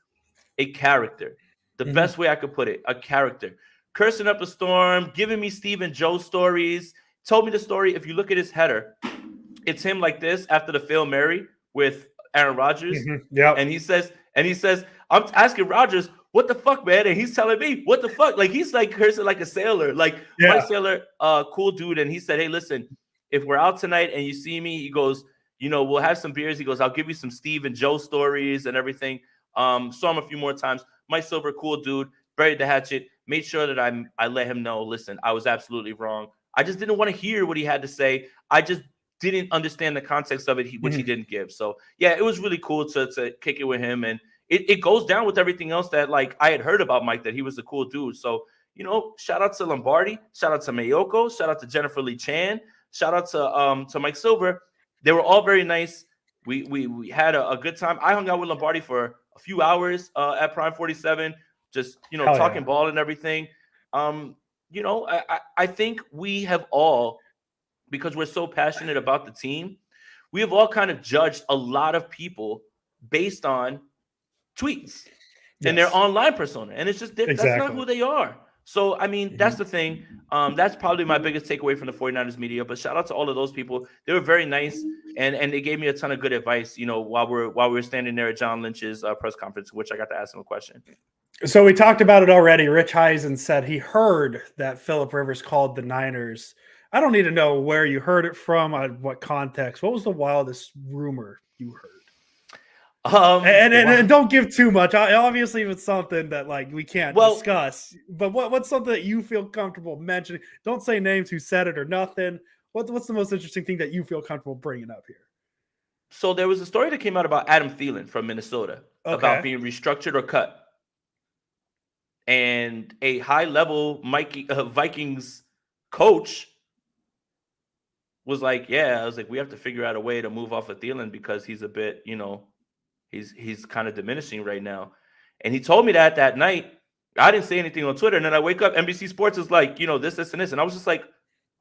a character. The best way I could put it, a character. Cursing up a storm, giving me Steve and Joe stories. Told me the story. If you look at his header, it's him like this after the Fail Mary with Aaron Rodgers. Yeah. And he says, I'm asking Rodgers, what the fuck, man? And he's telling me, what the fuck? Like, he's like cursing like a sailor. Like, Mike Sailor, cool dude. And he said, hey, listen, if we're out tonight and you see me, he goes, we'll have some beers. He goes, I'll give you some Steve and Joe stories and everything. Saw him a few more times. Mike Silver, cool dude, buried the hatchet. Made sure that I let him know, listen, I was absolutely wrong. I just didn't want to hear what he had to say. I just didn't understand the context of it, which he didn't give. So, yeah, it was really cool to kick it with him. And it goes down with everything else that, like, I had heard about Mike, that he was a cool dude. So, shout out to Lombardi. Shout out to Mayoko. Shout out to Jennifer Lee Chan. Shout out to Mike Silver. They were all very nice. We had a good time. I hung out with Lombardi for a few hours at Prime 47, just, talking ball and everything. I think we have all, because we're so passionate about the team, we have all kind of judged a lot of people based on tweets and their online persona. And it's just, that's not who they are. So, I mean, that's the thing. That's probably my biggest takeaway from the 49ers media. But shout out to all of those people. They were very nice, and they gave me a ton of good advice, while we were standing there at John Lynch's press conference, which I got to ask him a question. So we talked about it already. Rich Eisen said he heard that Phillip Rivers called the Niners. I don't need to know where you heard it from, what context. What was the wildest rumor you heard? And don't give too much. Obviously, if it's something that we can't discuss, but what's something that you feel comfortable mentioning? Don't say names, who said it or nothing. What's the most interesting thing that you feel comfortable bringing up here? So there was a story that came out about Adam Thielen from Minnesota about being restructured or cut. And a high-level Vikings coach was like, yeah, I was like, we have to figure out a way to move off of Thielen because he's a bit, he's kind of diminishing right now. And he told me that night. I didn't say anything on Twitter. And then I wake up, NBC Sports is like, this, and this. And I was just like,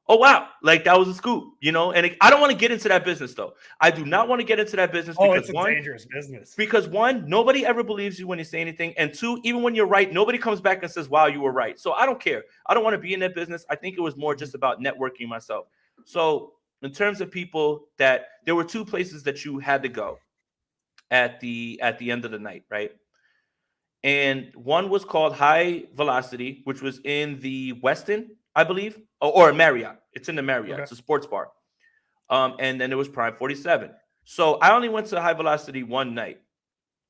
oh, wow. Like, that was a scoop, And I don't want to get into that business, though. I do not want to get into that business because, it's a dangerous business. Because, one, nobody ever believes you when you say anything. And two, even when you're right, nobody comes back and says, wow, you were right. So I don't care. I don't want to be in that business. I think it was more just about networking myself. So in terms of people there were two places that you had to go at the end of the night, right? And one was called High Velocity, which was in the Westin, I believe, or Marriott. It's in the Marriott. Okay. It's a sports bar. And then there was Prime 47. So I only went to High Velocity one night.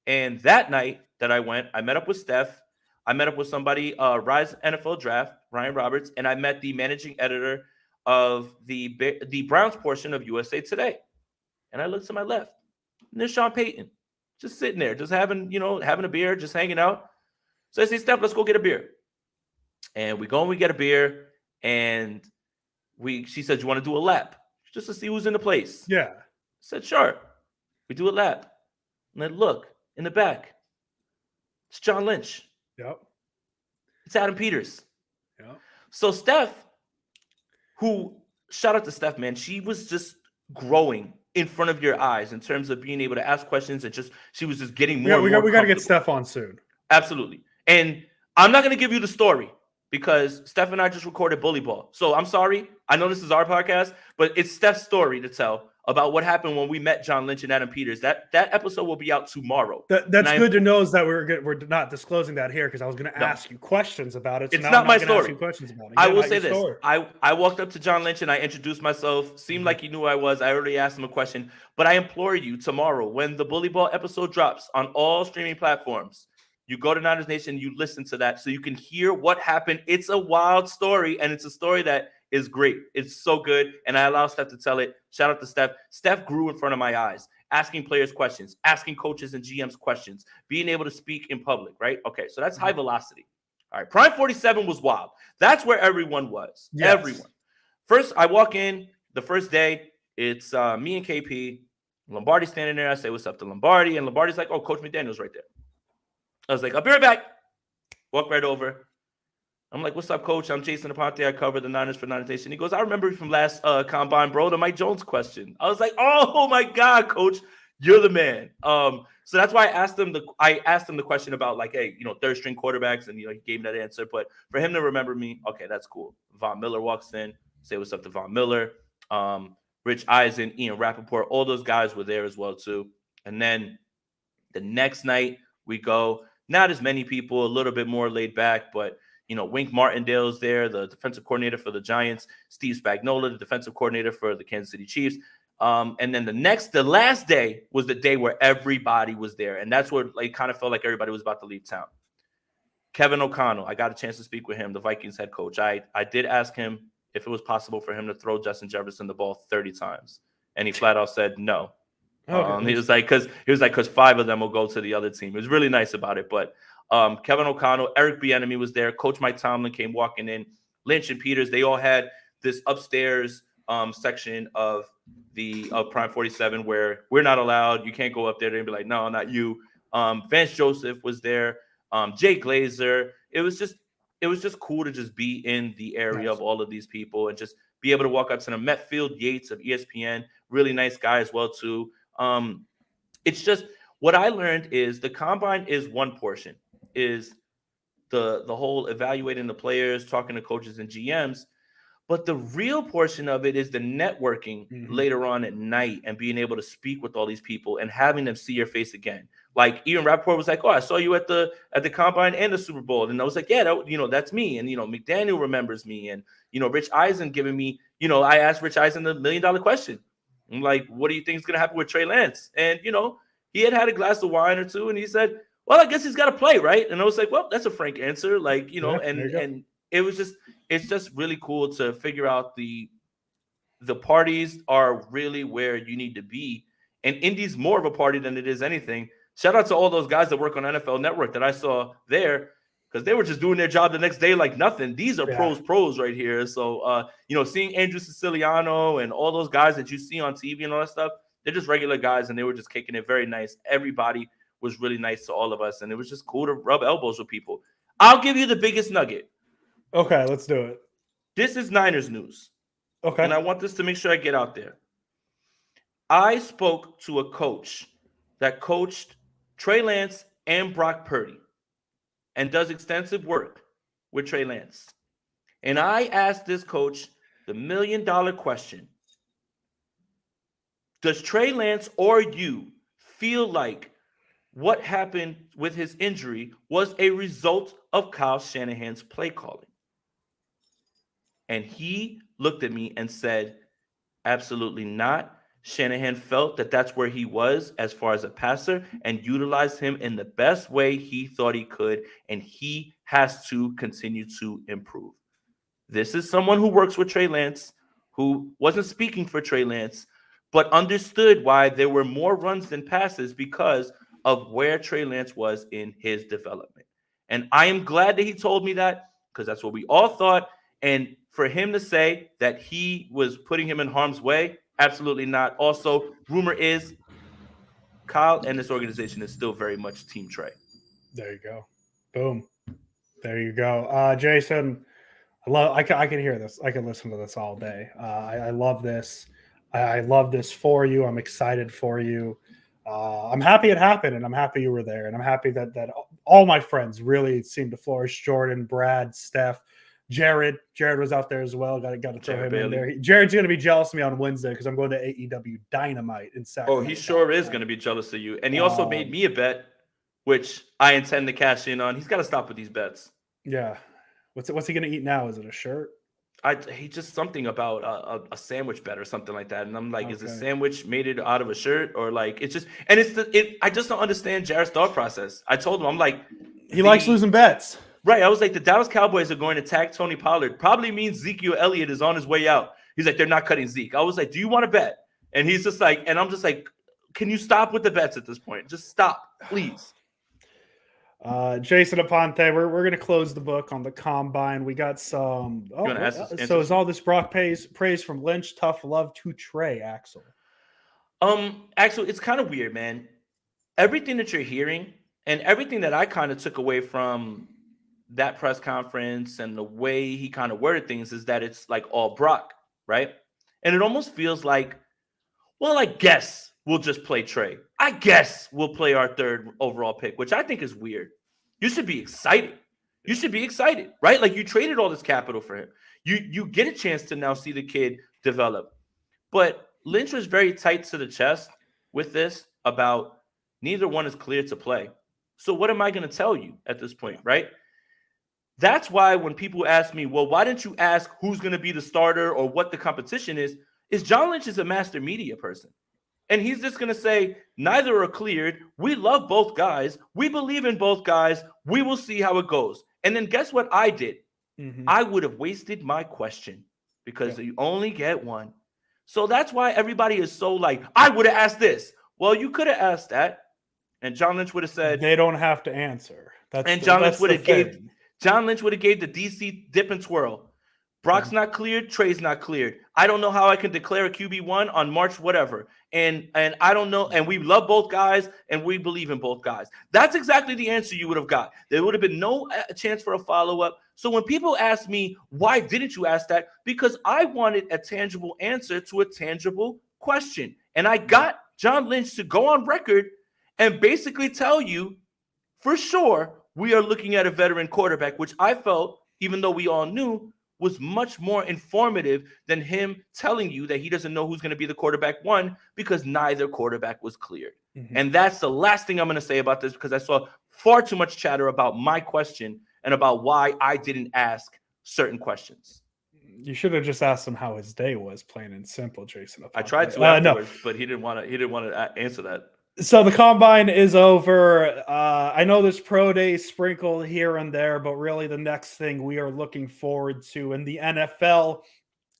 And that night that I went, I met up with Steph. I met up with somebody, Rise NFL Draft, Ryan Roberts, and I met the managing editor of the Browns portion of USA Today. And I looked to my left, and there's Sean Payton, just sitting there, just having a beer, just hanging out. So I say, Steph, let's go get a beer. And we go and we get a beer, and she said, you want to do a lap? Just to see who's in the place. Yeah. I said, sure. We do a lap. And then look, in the back, it's John Lynch. Yep. It's Adam Peters. Yep. So Steph, shout out to Steph, man. She was just growing in front of your eyes in terms of being able to ask questions, and she was just getting more. We got to get Steph on soon. Absolutely. And I'm not going to give you the story because Steph and I just recorded Bully Ball. So I'm sorry. I know this is our podcast, but it's Steph's story to tell about what happened when we met John Lynch and Adam Peters. That episode will be out tomorrow. That's good to know, is that we're not disclosing that here, because I was going to ask you questions about it. So it's now not I'm my not gonna story. ask you questions about it. I will say this. I walked up to John Lynch and I introduced myself. Seemed like he knew who I was. I already asked him a question. But I implore you, tomorrow, when the Bully Ball episode drops on all streaming platforms, you go to Niners Nation, you listen to that so you can hear what happened. It's a wild story, and it's a story that is great. It's so good, and I allow Steph to tell it. Shout out to Steph. Steph grew in front of my eyes, asking players questions, asking coaches and GMs questions, being able to speak in public, right? Okay, so that's high velocity. All right, Prime 47 was wild. That's where everyone was. Yes. Everyone. First, I walk in the first day. It's me and KP. Lombardi standing there. I say, what's up to Lombardi? And Lombardi's like, oh, Coach McDaniel's right there. I was like, I'll be right back. Walk right over. I'm like, what's up, Coach? I'm Jason Aponte. I cover the Niners for Niners Nation. He goes, I remember you from last Combine, bro, the Mike Jones question. I was like, oh, my God, Coach. You're the man. So that's why I asked him the question about, like, hey, third string quarterbacks, and he gave me that answer. But for him to remember me, okay, that's cool. Von Miller walks in, say what's up to Von Miller. Rich Eisen, Ian Rappaport, all those guys were there as well too. And then the next night we go, not as many people, a little bit more laid back, but Wink Martindale's there, the defensive coordinator for the Giants, Steve Spagnuolo, the defensive coordinator for the Kansas City Chiefs. And then the last day was the day where everybody was there. And that's where it kind of felt like everybody was about to leave town. Kevin O'Connell, I got a chance to speak with him, the Vikings head coach. I did ask him if it was possible for him to throw Justin Jefferson the ball 30 times. And he flat out said no. He was like, because 5 of them will go to the other team. It was really nice about it. But Kevin O'Connell, Eric Bieniemy was there. Coach Mike Tomlin came walking in. Lynch and Peters, they all had this upstairs section of Prime 47 where we're not allowed. You can't go up there and be like, no, not you. Vance Joseph was there. Jay Glazer. It was just cool to just be in the area of all of these people and just be able to walk up to them. Met Field Yates of ESPN, really nice guy as well too. It's just what I learned is the combine is one portion, is the whole evaluating the players, talking to coaches and GMs. But the real portion of it is the networking later on at night and being able to speak with all these people and having them see your face again. Like Ian Rappaport was like, oh, I saw you at the combine and the Super Bowl. And I was like, yeah, that's me. And, McDaniel remembers me. And, Rich Eisen giving me, I asked Rich Eisen the $1 million question. I'm like, what do you think is going to happen with Trey Lance? And, he had a glass of wine or two. And he said, well, I guess he's got to play, right? And I was like, well, that's a frank answer. Like, and it's just really cool to figure out the parties are really where you need to be. And Indy's more of a party than it is anything. Shout out to all those guys that work on NFL Network that I saw there, because they were just doing their job the next day like nothing. These are pros right here. So, seeing Andrew Siciliano and all those guys that you see on TV and all that stuff, they're just regular guys, and they were just kicking it very nice. Everybody was really nice to all of us, and it was just cool to rub elbows with people. I'll give you the biggest nugget. Okay, let's do it. This is Niners news. Okay. And I want this to make sure I get out there. I spoke to a coach that coached Trey Lance and Brock Purdy and does extensive work with Trey Lance. And I asked this coach the $1 million question. Does Trey Lance or you feel like what happened with his injury was a result of Kyle Shanahan's play calling? And he looked at me and said, absolutely not. Shanahan felt that that's where he was as far as a passer and utilized him in the best way he thought he could, and he has to continue to improve. This is someone who works with Trey Lance, who wasn't speaking for Trey Lance, but understood why there were more runs than passes because of where Trey Lance was in his development. And I am glad that he told me that, because that's what we all thought. And for him to say that he was putting him in harm's way, absolutely not. Also, rumor is Kyle and this organization is still very much Team Trey. There you go. Boom. There you go. Jason, I can hear this. I can listen to this all day. I love this. I love this for you. I'm excited for you. I'm happy it happened, and I'm happy you were there, and I'm happy that all my friends really seemed to flourish. Jordan, Brad, Steph, Jared was out there as well. Got to throw him in there. Jared's going to be jealous of me on Wednesday because I'm going to AEW Dynamite in Sacramento. Oh, he sure is going to be jealous of you. And he also made me a bet, which I intend to cash in on. He's got to stop with these bets. Yeah. What's he going to eat now? Is it a shirt? He just something about a sandwich bet or something like that, and I'm like, is the sandwich made it out of a shirt or like it's just? And I just don't understand Jared's thought process. I told him, I'm like, he likes losing bets, right? I was like, the Dallas Cowboys are going to tag Tony Pollard. Probably means Ezekiel Elliott is on his way out. He's like, they're not cutting Zeke. I was like, do you want to bet? And he's just like, and I'm just like, can you stop with the bets at this point? Just stop, please. Jason Aponte, we're going to close the book on the combine. We got some. So is all this Brock praise from Lynch? Tough love to Trey, Axel. Axel, it's kind of weird, man. Everything that you're hearing and everything that I kind of took away from that press conference and the way he kind of worded things is that it's like all Brock, right? And it almost feels like, well, I guess we'll just play Trey. I guess we'll play our third overall pick, which I think is weird. You should be excited. You should be excited, right? Like you traded all this capital for him. You get a chance to now see the kid develop. But Lynch was very tight to the chest with this about neither one is cleared to play. So what am I going to tell you at this point, right? That's why when people ask me, well, why didn't you ask who's going to be the starter or what the competition is John Lynch is a master media person. And he's just going to say, neither are cleared. We love both guys. We believe in both guys. We will see how it goes. And then guess what I did? Mm-hmm. I would have wasted my question because you only get one. So that's why everybody is so like, I would have asked this. Well, you could have asked that. And John Lynch would have said. They don't have to answer. John Lynch would have gave the DC dip and twirl. Brock's not cleared. Trey's not cleared. I don't know how I can declare a QB1 on March whatever. And I don't know. And we love both guys, and we believe in both guys. That's exactly the answer you would have got. There would have been no chance for a follow-up. So when people ask me, why didn't you ask that? Because I wanted a tangible answer to a tangible question. And I got John Lynch to go on record and basically tell you, for sure, we are looking at a veteran quarterback, which I felt, even though we all knew, was much more informative than him telling you that he doesn't know who's going to be the quarterback one because neither quarterback was cleared. Mm-hmm. And that's the last thing I'm going to say about this because I saw far too much chatter about my question and about why I didn't ask certain questions. You should have just asked him how his day was, plain and simple, Jason. I tried to afterwards, but he didn't want to answer that. So the combine is over. I know there's pro days sprinkled here and there, but really the next thing we are looking forward to in the NFL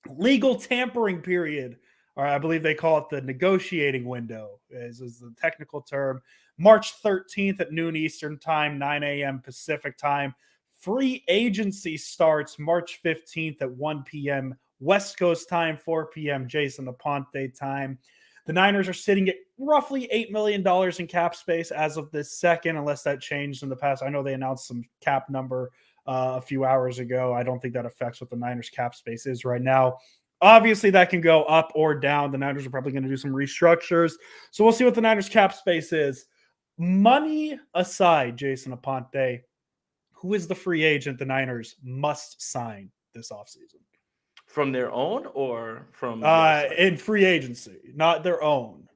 legal tampering period, or I believe they call it the negotiating window, is the technical term. March 13th at noon Eastern time, 9 a.m. Pacific time. Free agency starts March 15th at 1 p.m. West Coast time, 4 p.m. Jason Aponte time. The Niners are sitting at roughly $8 million in cap space as of this second, unless that changed in the past. I know they announced some cap number a few hours ago. I don't think that affects what the Niners cap space is right now. Obviously, that can go up or down. The Niners are probably going to do some restructures. So we'll see what the Niners cap space is. Money aside, Jason Aponte, who is the free agent the Niners must sign this offseason? From their own or from in free agency, not their own.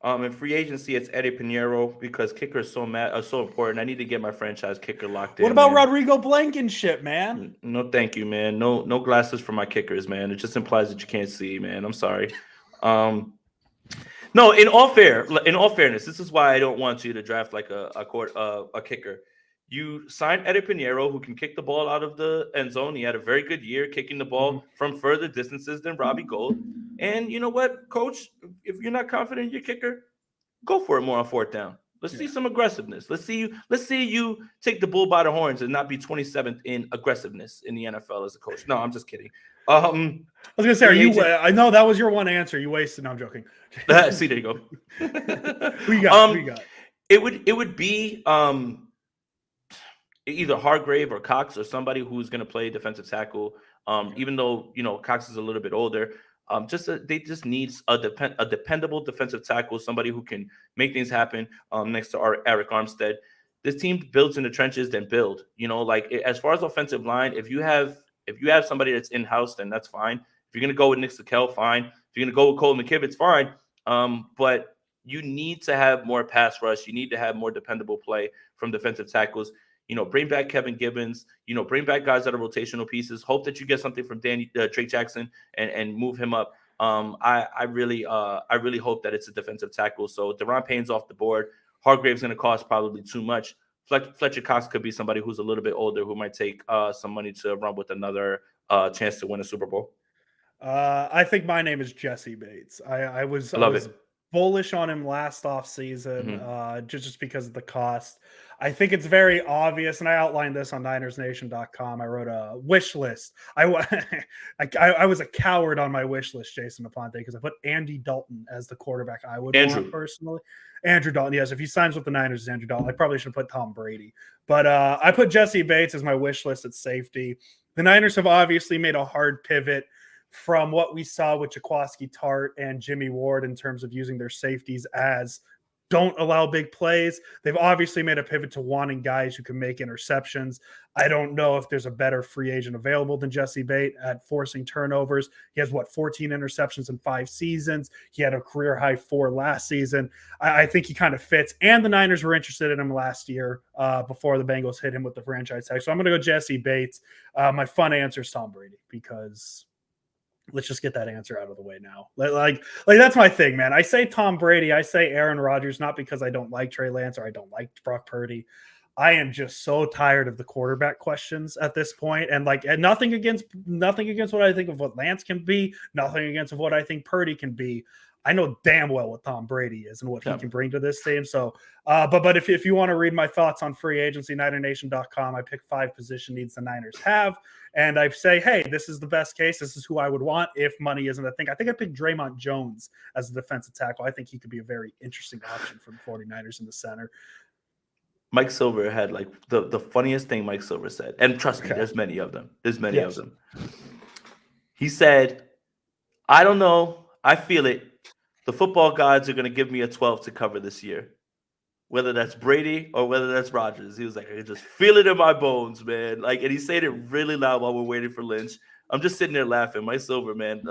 In free agency, it's Eddie Pinheiro because kicker is so important. I need to get my franchise kicker locked in. What about Rodrigo Blankenship, man? No, thank you, man. No glasses for my kickers, man. It just implies that you can't see, man. I'm sorry. No, in all fairness, this is why I don't want you to draft like a kicker. You signed Eddie Pinheiro, who can kick the ball out of the end zone. He had a very good year kicking the ball from further distances than Robbie Gould. And you know what, Coach? If you're not confident in your kicker, go for it more on fourth down. Let's see some aggressiveness. Let's see you take the bull by the horns and not be 27th in aggressiveness in the NFL as a coach. No, I'm just kidding. I was gonna say, I know that was your one answer. You wasted. No, I'm joking. See, there you go. Who you got? It would be either Hargrave or Cox or somebody who's going to play defensive tackle. Even though Cox is a little bit older, they just need a dependable defensive tackle, somebody who can make things happen next to our Eric Armstead. this team builds in the trenches, then build. Like as far as offensive line, if you have somebody that's in house, then that's fine. If you're gonna go with Nick Sakel, fine. If you're gonna go with Cole McKibbitz, fine. But you need to have more pass rush. You need to have more dependable play from defensive tackles. Bring back Kevin Gibbons. Bring back guys that are rotational pieces. Hope that you get something from Trey Jackson and move him up. I really hope that it's a defensive tackle. So Deron Payne's off the board. Hargrave's going to cost probably too much. Fletcher Cox could be somebody who's a little bit older who might take some money to run with another chance to win a Super Bowl. I think my name is Jesse Bates. I was bullish on him last offseason, just because of the cost. I think it's very obvious, and I outlined this on NinersNation.com. I wrote a wish list. I was a coward on my wish list, Jason Aponte, because I put Andy Dalton as the quarterback I would want personally. Andrew Dalton, yes. If he signs with the Niners, it's Andrew Dalton. I probably should put Tom Brady. But I put Jesse Bates as my wish list at safety. The Niners have obviously made a hard pivot from what we saw with Jaquaski Tart and Jimmy Ward in terms of using their safeties as don't allow big plays. They've obviously made a pivot to wanting guys who can make interceptions. I don't know if there's a better free agent available than Jesse Bates at forcing turnovers. He has 14 interceptions in 5 seasons. He had a career high 4 last season. I think he kind of fits. And the Niners were interested in him last year before the Bengals hit him with the franchise tag. So I'm going to go Jesse Bates. My fun answer is Tom Brady, because let's just get that answer out of the way now. Like that's my thing, man. I say Tom Brady, I say Aaron Rodgers, not because I don't like Trey Lance or I don't like Brock Purdy. I am just so tired of the quarterback questions at this point. And nothing against what I think of what Lance can be, nothing against what I think Purdy can be. I know damn well what Tom Brady is and what he can bring to this team. So, but if you want to read my thoughts on free agency, NinerNation.com, I pick 5 position needs the Niners have. And I say, hey, this is the best case. This is who I would want if money isn't a thing. I think I picked Draymond Jones as a defensive tackle. I think he could be a very interesting option for the 49ers in the center. Mike Silver had the funniest thing Mike Silver said. And trust me, there's many of them. There's many of them. He said, I don't know. I feel it. The football gods are going to give me a 12 to cover this year. Whether that's Brady or whether that's Rodgers. He was like, I can just feel it in my bones, man. And he said it really loud while we're waiting for Lynch. I'm just sitting there laughing. Mike Silver, man,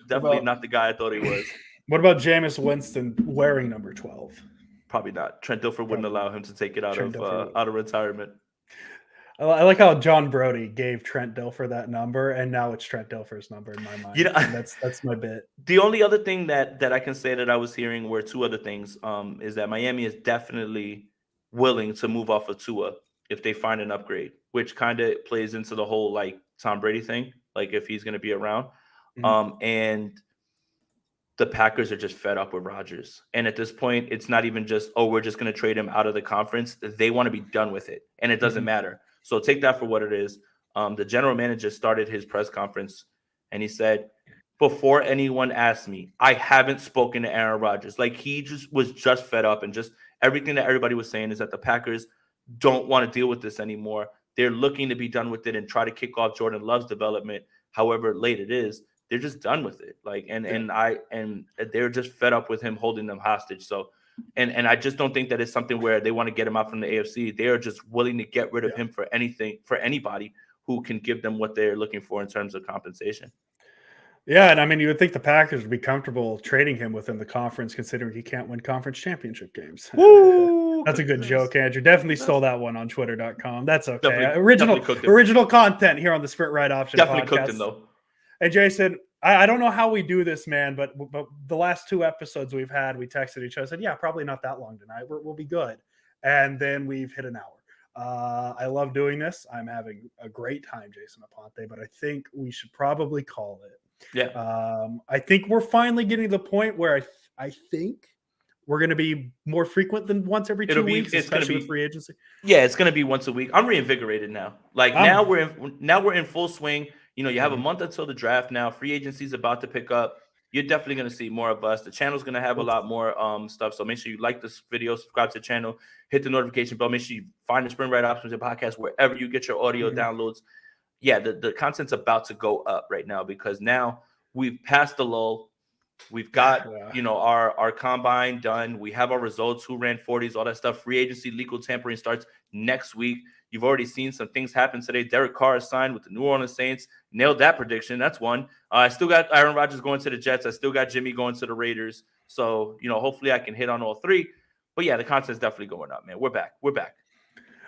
definitely not the guy I thought he was. What about Jameis Winston wearing number 12? Probably not. Trent Dilfer wouldn't allow him to take it out of retirement. I like how John Brody gave Trent Dilfer that number, and now it's Trent Dilfer's number in my mind. That's my bit. The only other thing that I can say that I was hearing were 2 other things. Is that Miami is definitely willing to move off of Tua if they find an upgrade, which kind of plays into the whole Tom Brady thing, if he's going to be around. And the Packers are just fed up with Rodgers. And at this point, it's not even just, we're just going to trade him out of the conference. They want to be done with it, and it doesn't matter. So take that for what it is. The general manager started his press conference, and he said, before anyone asked me, I haven't spoken to Aaron Rodgers. He was just fed up, and just everything that everybody was saying is that the Packers don't want to deal with this anymore. They're looking to be done with it and try to kick off Jordan Love's development, however late it is. They're just done with it. And they're just fed up with him holding them hostage. So, and I just don't think that it's something where they want to get him out from the AFC. They are just willing to get rid of him for anything, for anybody who can give them what they're looking for in terms of compensation. Yeah, and I mean, you would think the Packers would be comfortable trading him within the conference, considering he can't win conference championship games. Woo! That's a good joke, Andrew. Definitely stole that one on Twitter.com. That's okay. Definitely original content here on the Sprint Right Option Definitely podcast. Cooked him, though. Hey, Jason, I don't know how we do this, man, but the last 2 episodes we've had, we texted each other, said, yeah, probably not that long tonight. We'll be good. And then we've hit an hour. I love doing this. I'm having a great time, Jason Aponte, but I think we should probably call it. Yeah. I think we're finally getting to the point where I think we're going to be more frequent than once every 2 weeks, especially with free agency. Yeah, it's going to be once a week. I'm reinvigorated now. Now we're in full swing. You have a month until the draft now. Free agency is about to pick up. You're definitely going to see more of us. The channel's going to have a lot more stuff. So make sure you like this video, subscribe to the channel, hit the notification bell. Make sure you find the Sprint Right Options podcast wherever you get your audio downloads. Yeah, the content's about to go up right now because now we've passed the lull. We've got, Yeah. our combine done. We have our results, who ran 40s, all that stuff. Free agency, legal tampering starts next week. You've already seen some things happen today. Derek Carr is signed with the New Orleans Saints. Nailed that prediction. That's one. I still got Aaron Rodgers going to the Jets. I still got Jimmy going to the Raiders. So, hopefully I can hit on all three. But yeah, the content's definitely going up, man. We're back.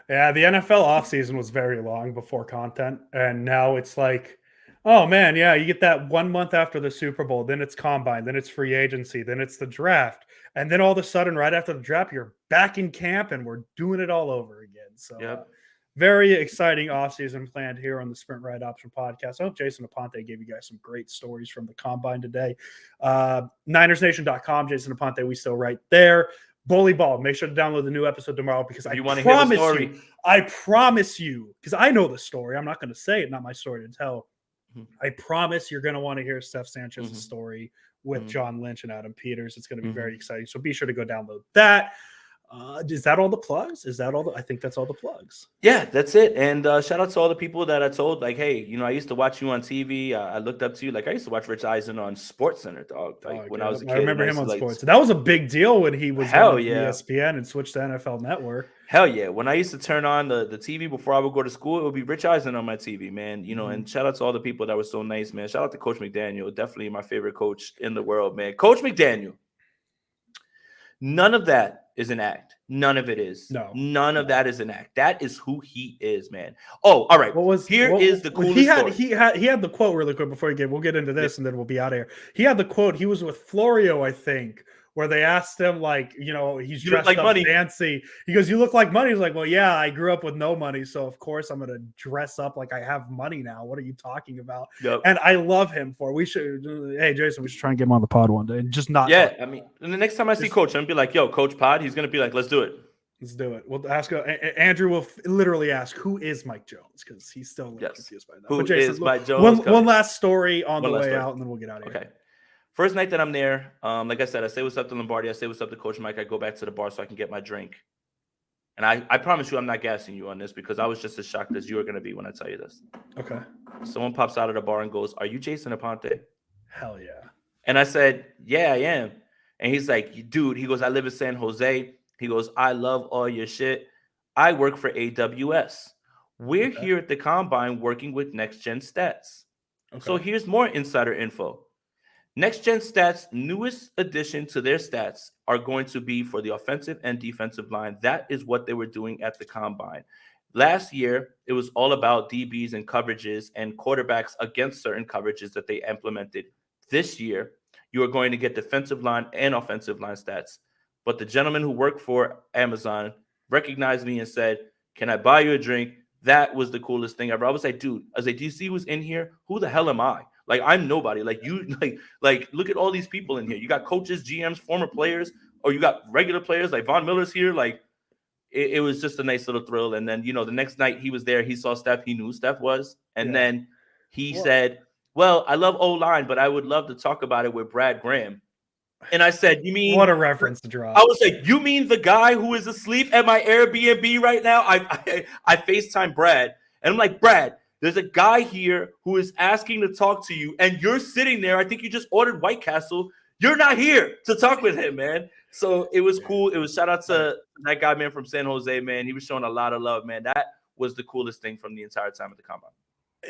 Yeah, the NFL offseason was very long before content. And now it's like, oh man, yeah, you get that 1 month after the Super Bowl, then it's combine, then it's free agency, then it's the draft. And then all of a sudden, right after the draft, you're back in camp and we're doing it all over again. So Yep. very exciting offseason planned here on the Sprint Right Option podcast. I hope Jason Aponte gave you guys some great stories from the combine today. NinersNation.com, Jason Aponte, we still right there. Bully Ball. Make sure to download the new episode tomorrow because I promise you, because I know the story. I'm not going to say it, not my story to tell. Mm-hmm. I promise you're going to want to hear Steph Sanchez's story with John Lynch and Adam Peters. It's going to be very exciting. So be sure to go download that. Is that all the plugs? I think that's all the plugs. Yeah, that's it. And shout out to all the people that I told, like, hey, I used to watch you on TV. I looked up to you. Like, I used to watch Rich Eisen on SportsCenter, dog. Like when I was a kid. I remember him on Sports. That was a big deal when he was on ESPN and switched to NFL Network. Hell yeah. When I used to turn on the TV before I would go to school, it would be Rich Eisen on my TV, man. And shout out to all the people that were so nice, man. Shout out to Coach McDaniel. Definitely my favorite coach in the world, man. Coach McDaniel. None of that is an act. None of it is. None of that is an act. That is who he is, man. Oh, all right. Here is the coolest story. He had the quote really quick before we'll get into this and then we'll be out of here. He had the quote. He was with Florio, I think, where they asked him, like, he's dressed like up money. Fancy. He goes, "You look like money." He's like, "Well, yeah, I grew up with no money, so of course I'm going to dress up like I have money now. What are you talking about?" Yep. And I love him for it. We should, hey, Jason, we should try and get him on the pod one day and just not. Yeah, I mean, and the next time I see Coach, I'm going to be like, "Yo, Coach Pod," he's going to be like, "Let's do it. Let's do it." We'll ask. Andrew will literally ask, "Who is Mike Jones?" Because he's still confused by that. Who is Mike Jones? One last story on the way out, and then we'll get out of here. Okay. First night that I'm there, like I said, I say what's up to Lombardi. I say what's up to Coach Mike. I go back to the bar so I can get my drink. And I promise you I'm not gassing you on this because I was just as shocked as you are going to be when I tell you this. Okay. Someone pops out of the bar and goes, "Are you Jason Aponte?" Hell yeah. And I said, "Yeah, I am." And he's like, "Dude," he goes, "I live in San Jose." He goes, "I love all your shit. I work for AWS. We're here at the Combine working with Next Gen Stats." Okay. So here's more insider info. Next Gen Stats' newest addition to their stats are going to be for the offensive and defensive line. That is what they were doing at the Combine. Last year, it was all about DBs and coverages and quarterbacks against certain coverages that they implemented. This year, you are going to get defensive line and offensive line stats. But the gentleman who worked for Amazon recognized me and said, "Can I buy you a drink?" That was the coolest thing ever. I was like, "Dude," I was like, "Do you see who's in here? Who the hell am I? Like, I'm nobody. Like, you, like, look at all these people in here. You got coaches, GMs, former players, or you got regular players like Von Miller's here." Like, it was just a nice little thrill. And then, the next night he was there. He saw Steph. He knew who Steph was. And then he said, "Well, I love O-line, but I would love to talk about it with Brad Graham." And I said, "You mean..." What a reference to drop. I was like, "You mean the guy who is asleep at my Airbnb right now?" I FaceTime Brad. And I'm like, "Brad, there's a guy here who is asking to talk to you, and you're sitting there. I think you just ordered White Castle. You're not here to talk with him, man." So it was cool. It was shout out to that guy, man, from San Jose, man. He was showing a lot of love, man. That was the coolest thing from the entire time at the Combine.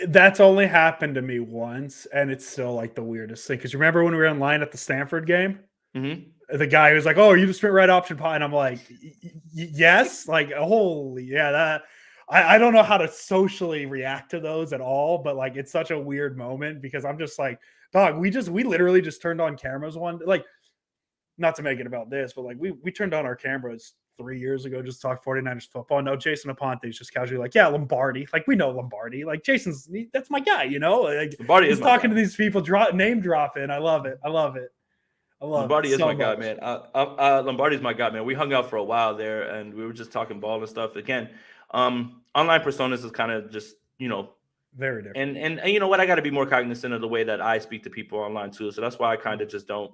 That's only happened to me once, and it's still like the weirdest thing. Because remember when we were in line at the Stanford game? Mm-hmm. The guy was like, "Oh, are you the Sprint Right Option Pod?" And I'm like, "Yes." Like, holy, yeah, that. I don't know how to socially react to those at all, but like it's such a weird moment because I'm just like, dog, we literally just turned on cameras like, not to make it about this, but like we turned on our cameras 3 years ago just to talk 49ers football. No, Jason Aponte is just casually like, "Yeah, Lombardi." Like, we know Lombardi. Like, that's my guy, Like, Lombardi he's talking to these people, name dropping. I love it. Lombardi is my guy, man. Lombardi's my guy, man. We hung out for a while there, and we were just talking ball and stuff. Again, online personas is kind of just, very different. And you know what? I got to be more cognizant of the way that I speak to people online too. So that's why I kind of just don't,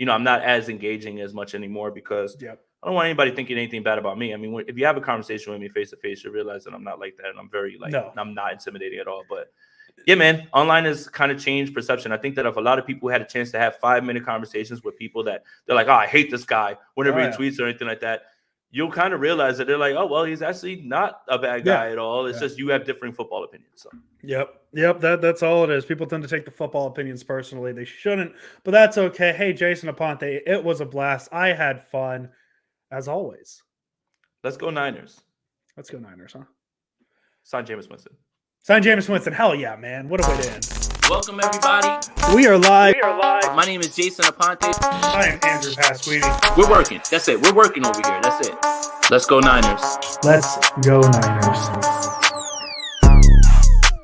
I'm not as engaging as much anymore because I don't want anybody thinking anything bad about me. I mean, if you have a conversation with me face to face, you realize that I'm not like that, and I'm very I'm not intimidating at all. But Yeah, man. Online has kind of changed perception. I think that if a lot of people had a chance to have 5-minute conversations with people that they're like, oh, I hate this guy whenever he tweets or anything like that, you'll kind of realize that they're like, oh, well, he's actually not a bad guy at all. It's just you have differing football opinions. So. Yep. That's all it is. People tend to take the football opinions personally. They shouldn't, but that's okay. Hey, Jason Aponte, it was a blast. I had fun, as always. Let's go Niners. Let's go Niners, huh? Sign Jameis Winston. Sign Jameis Winston. Hell yeah, man. What a way to end. Welcome, everybody. We are live. My name is Jason Aponte. I am Andrew Pasquini. We're working. That's it. We're working over here. That's it. Let's go Niners. Let's go Niners.